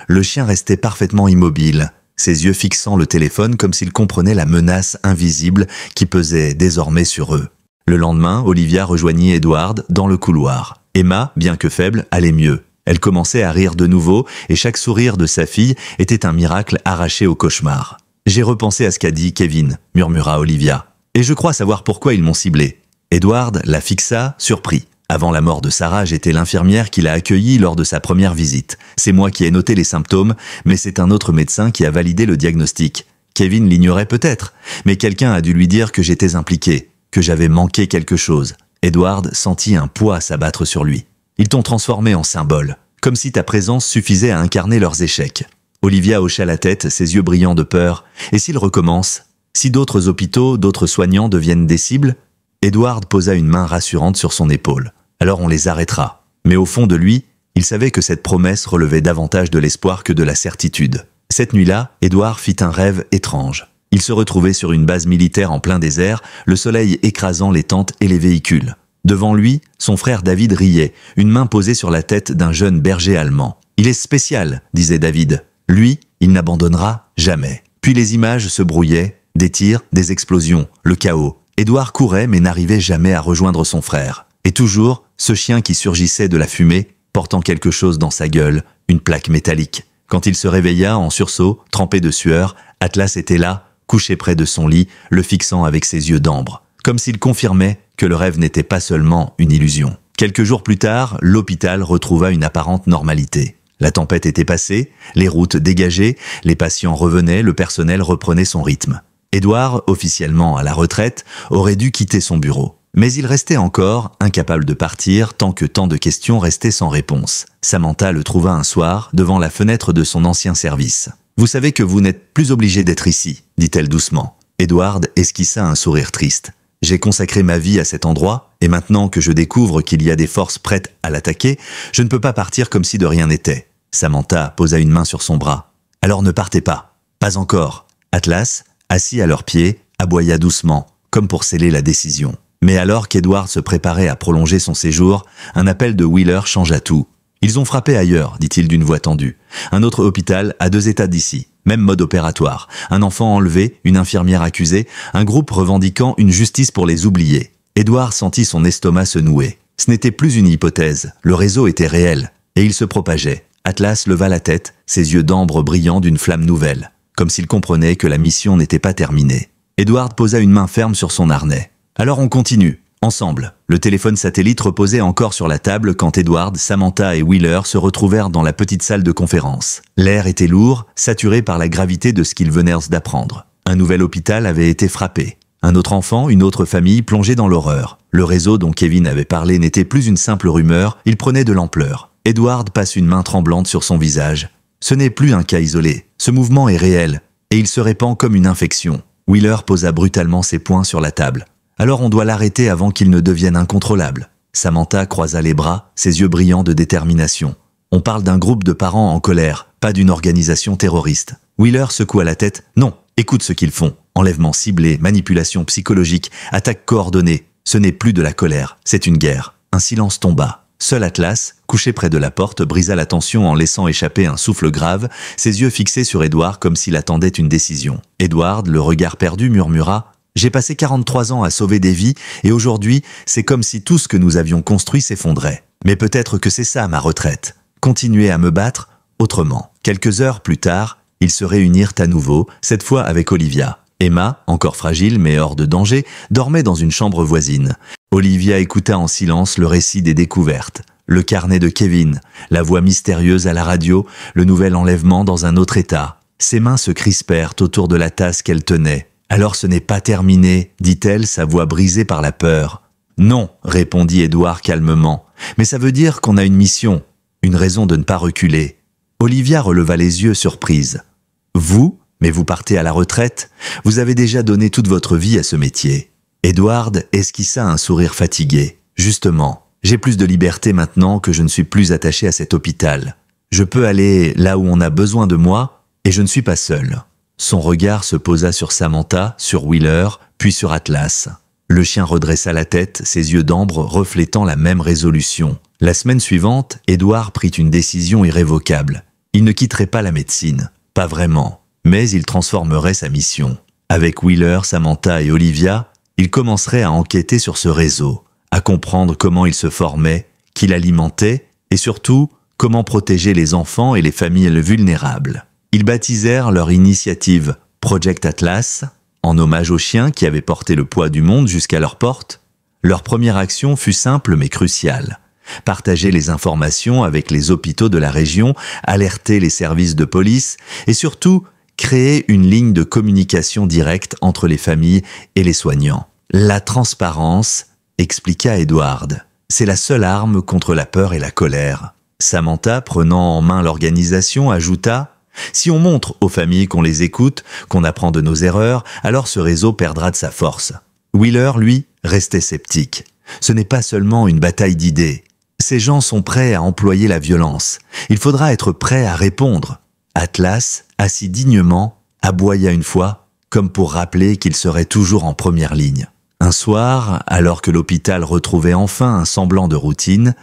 Le chien restait parfaitement immobile, ses yeux fixant le téléphone comme s'il comprenait la menace invisible qui pesait désormais sur eux. Le lendemain, Olivia rejoignit Edward dans le couloir. Emma, bien que faible, allait mieux. Elle commençait à rire de nouveau et chaque sourire de sa fille était un miracle arraché au cauchemar. « J'ai repensé à ce qu'a dit Kevin », murmura Olivia. « Et je crois savoir pourquoi ils m'ont ciblé. » Edward la fixa, surpris. Avant la mort de Sarah, j'étais l'infirmière qui l'a accueillie lors de sa première visite. C'est moi qui ai noté les symptômes, mais c'est un autre médecin qui a validé le diagnostic. Kevin l'ignorait peut-être, mais quelqu'un a dû lui dire que j'étais impliqué, que j'avais manqué quelque chose. Edward sentit un poids s'abattre sur lui. Ils t'ont transformé en symbole, comme si ta présence suffisait à incarner leurs échecs. Olivia hocha la tête, ses yeux brillants de peur. Et s'ils recommencent? Si d'autres hôpitaux, d'autres soignants deviennent des cibles? Edward posa une main rassurante sur son épaule. Alors on les arrêtera. Mais au fond de lui, il savait que cette promesse relevait davantage de l'espoir que de la certitude. Cette nuit-là, Edward fit un rêve étrange. Il se retrouvait sur une base militaire en plein désert, le soleil écrasant les tentes et les véhicules. Devant lui, son frère David riait, une main posée sur la tête d'un jeune berger allemand. « Il est spécial », disait David. « Lui, il n'abandonnera jamais. » Puis les images se brouillaient, des tirs, des explosions, le chaos. Edward courait mais n'arrivait jamais à rejoindre son frère. Et toujours, ce chien qui surgissait de la fumée, portant quelque chose dans sa gueule, une plaque métallique. Quand il se réveilla en sursaut, trempé de sueur, Atlas était là, couché près de son lit, le fixant avec ses yeux d'ambre, comme s'il confirmait que le rêve n'était pas seulement une illusion. Quelques jours plus tard, l'hôpital retrouva une apparente normalité. La tempête était passée, les routes dégagées, les patients revenaient, le personnel reprenait son rythme. Edward, officiellement à la retraite, aurait dû quitter son bureau. Mais il restait encore, incapable de partir, tant que tant de questions restaient sans réponse. Samantha le trouva un soir, devant la fenêtre de son ancien service. Vous savez que vous n'êtes plus obligé d'être ici, dit-elle doucement. Edward esquissa un sourire triste. J'ai consacré ma vie à cet endroit, et maintenant que je découvre qu'il y a des forces prêtes à l'attaquer, je ne peux pas partir comme si de rien n'était. Samantha posa une main sur son bras. Alors ne partez pas. Pas encore. Atlas, assis à leurs pieds, aboya doucement, comme pour sceller la décision. Mais alors qu'Edward se préparait à prolonger son séjour, un appel de Wheeler changea tout. Ils ont frappé ailleurs, dit-il d'une voix tendue. Un autre hôpital à 2 états d'ici. Même mode opératoire. Un enfant enlevé, une infirmière accusée, un groupe revendiquant une justice pour les oubliés. Edward sentit son estomac se nouer. Ce n'était plus une hypothèse. Le réseau était réel. Et il se propageait. Atlas leva la tête, ses yeux d'ambre brillant d'une flamme nouvelle. Comme s'il comprenait que la mission n'était pas terminée. Edward posa une main ferme sur son harnais. Alors on continue. Ensemble, le téléphone satellite reposait encore sur la table quand Edward, Samantha et Wheeler se retrouvèrent dans la petite salle de conférence. L'air était lourd, saturé par la gravité de ce qu'ils venaient d'apprendre. Un nouvel hôpital avait été frappé. Un autre enfant, une autre famille plongée dans l'horreur. Le réseau dont Kevin avait parlé n'était plus une simple rumeur, il prenait de l'ampleur. Edward passe une main tremblante sur son visage. Ce n'est plus un cas isolé. Ce mouvement est réel, et il se répand comme une infection. Wheeler posa brutalement ses poings sur la table. Alors on doit l'arrêter avant qu'il ne devienne incontrôlable. Samantha croisa les bras, ses yeux brillants de détermination. On parle d'un groupe de parents en colère, pas d'une organisation terroriste. Wheeler secoua la tête. Non, écoute ce qu'ils font. Enlèvement ciblé, manipulation psychologique, attaque coordonnée. Ce n'est plus de la colère, c'est une guerre. Un silence tomba. Seul Atlas, couché près de la porte, brisa la tension en laissant échapper un souffle grave, ses yeux fixés sur Edward comme s'il attendait une décision. Edward, le regard perdu, murmura « J'ai passé 43 ans à sauver des vies et aujourd'hui, c'est comme si tout ce que nous avions construit s'effondrait. Mais peut-être que c'est ça ma retraite. Continuer à me battre autrement. » Quelques heures plus tard, ils se réunirent à nouveau, cette fois avec Olivia. Emma, encore fragile mais hors de danger, dormait dans une chambre voisine. Olivia écouta en silence le récit des découvertes. Le carnet de Kevin, la voix mystérieuse à la radio, le nouvel enlèvement dans un autre état. Ses mains se crispèrent autour de la tasse qu'elle tenait. « Alors ce n'est pas terminé », dit-elle, sa voix brisée par la peur. « Non », répondit Edward calmement, « mais ça veut dire qu'on a une mission, une raison de ne pas reculer. » Olivia releva les yeux surprise. « Vous ? Mais vous partez à la retraite ? Vous avez déjà donné toute votre vie à ce métier. » Edward esquissa un sourire fatigué. « Justement, j'ai plus de liberté maintenant que je ne suis plus attaché à cet hôpital. Je peux aller là où on a besoin de moi et je ne suis pas seul. » Son regard se posa sur Samantha, sur Wheeler, puis sur Atlas. Le chien redressa la tête, ses yeux d'ambre reflétant la même résolution. La semaine suivante, Edward prit une décision irrévocable. Il ne quitterait pas la médecine. Pas vraiment. Mais il transformerait sa mission. Avec Wheeler, Samantha et Olivia, il commencerait à enquêter sur ce réseau, à comprendre comment il se formait, qui l'alimentait, et surtout, comment protéger les enfants et les familles vulnérables. Ils baptisèrent leur initiative Project Atlas, en hommage aux chiens qui avaient porté le poids du monde jusqu'à leur porte. Leur première action fut simple mais cruciale. Partager les informations avec les hôpitaux de la région, alerter les services de police, et surtout, créer une ligne de communication directe entre les familles et les soignants. La transparence, expliqua Edward, c'est la seule arme contre la peur et la colère. Samantha, prenant en main l'organisation, ajouta « Si on montre aux familles qu'on les écoute, qu'on apprend de nos erreurs, alors ce réseau perdra de sa force. » Wheeler, lui, restait sceptique. Ce n'est pas seulement une bataille d'idées. Ces gens sont prêts à employer la violence. Il faudra être prêt à répondre. Atlas, assis dignement, aboya une fois, comme pour rappeler qu'il serait toujours en première ligne. Un soir, alors que l'hôpital retrouvait enfin un semblant de routine,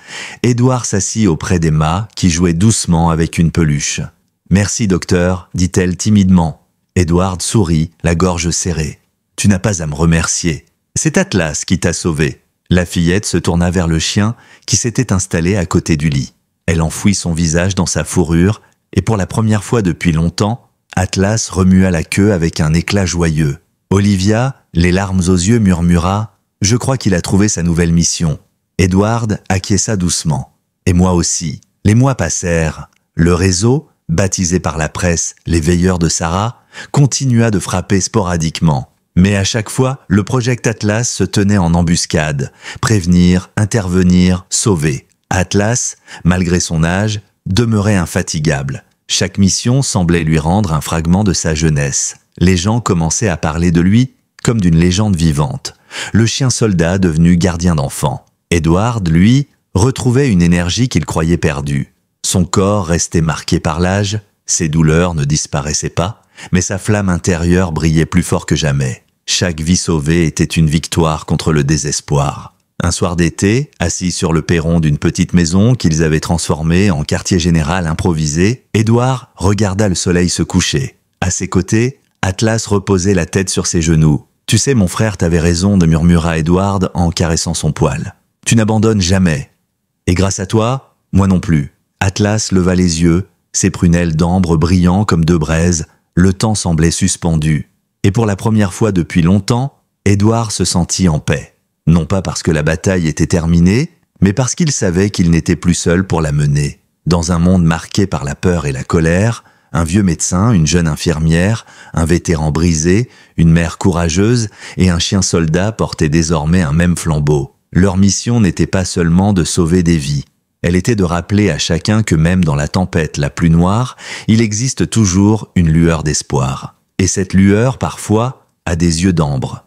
Edward s'assit auprès d'Emma, qui jouait doucement avec une peluche. « Merci, docteur », dit-elle timidement. Edward sourit, la gorge serrée. « Tu n'as pas à me remercier. C'est Atlas qui t'a sauvé. » La fillette se tourna vers le chien qui s'était installé à côté du lit. Elle enfouit son visage dans sa fourrure et pour la première fois depuis longtemps, Atlas remua la queue avec un éclat joyeux. Olivia, les larmes aux yeux, murmura « Je crois qu'il a trouvé sa nouvelle mission. » Edward acquiesça doucement. Et moi aussi. Les mois passèrent. Le réseau, baptisé par la presse « Les Veilleurs de Sarah », continua de frapper sporadiquement. Mais à chaque fois, le Project Atlas se tenait en embuscade. Prévenir, intervenir, sauver. Atlas, malgré son âge, demeurait infatigable. Chaque mission semblait lui rendre un fragment de sa jeunesse. Les gens commençaient à parler de lui comme d'une légende vivante. Le chien soldat devenu gardien d'enfants. Edward, lui, retrouvait une énergie qu'il croyait perdue. Son corps restait marqué par l'âge, ses douleurs ne disparaissaient pas, mais sa flamme intérieure brillait plus fort que jamais. Chaque vie sauvée était une victoire contre le désespoir. Un soir d'été, assis sur le perron d'une petite maison qu'ils avaient transformée en quartier général improvisé, Edward regarda le soleil se coucher. À ses côtés, Atlas reposait la tête sur ses genoux. « Tu sais, mon frère, t'avais raison », murmura Edward en caressant son poil. « Tu n'abandonnes jamais. Et grâce à toi, moi non plus. » Atlas leva les yeux, ses prunelles d'ambre brillant comme deux braises, le temps semblait suspendu. Et pour la première fois depuis longtemps, Edward se sentit en paix. Non pas parce que la bataille était terminée, mais parce qu'il savait qu'il n'était plus seul pour la mener. Dans un monde marqué par la peur et la colère, un vieux médecin, une jeune infirmière, un vétéran brisé, une mère courageuse et un chien soldat portaient désormais un même flambeau. Leur mission n'était pas seulement de sauver des vies. Elle était de rappeler à chacun que même dans la tempête la plus noire, il existe toujours une lueur d'espoir. Et cette lueur, parfois, a des yeux d'ambre.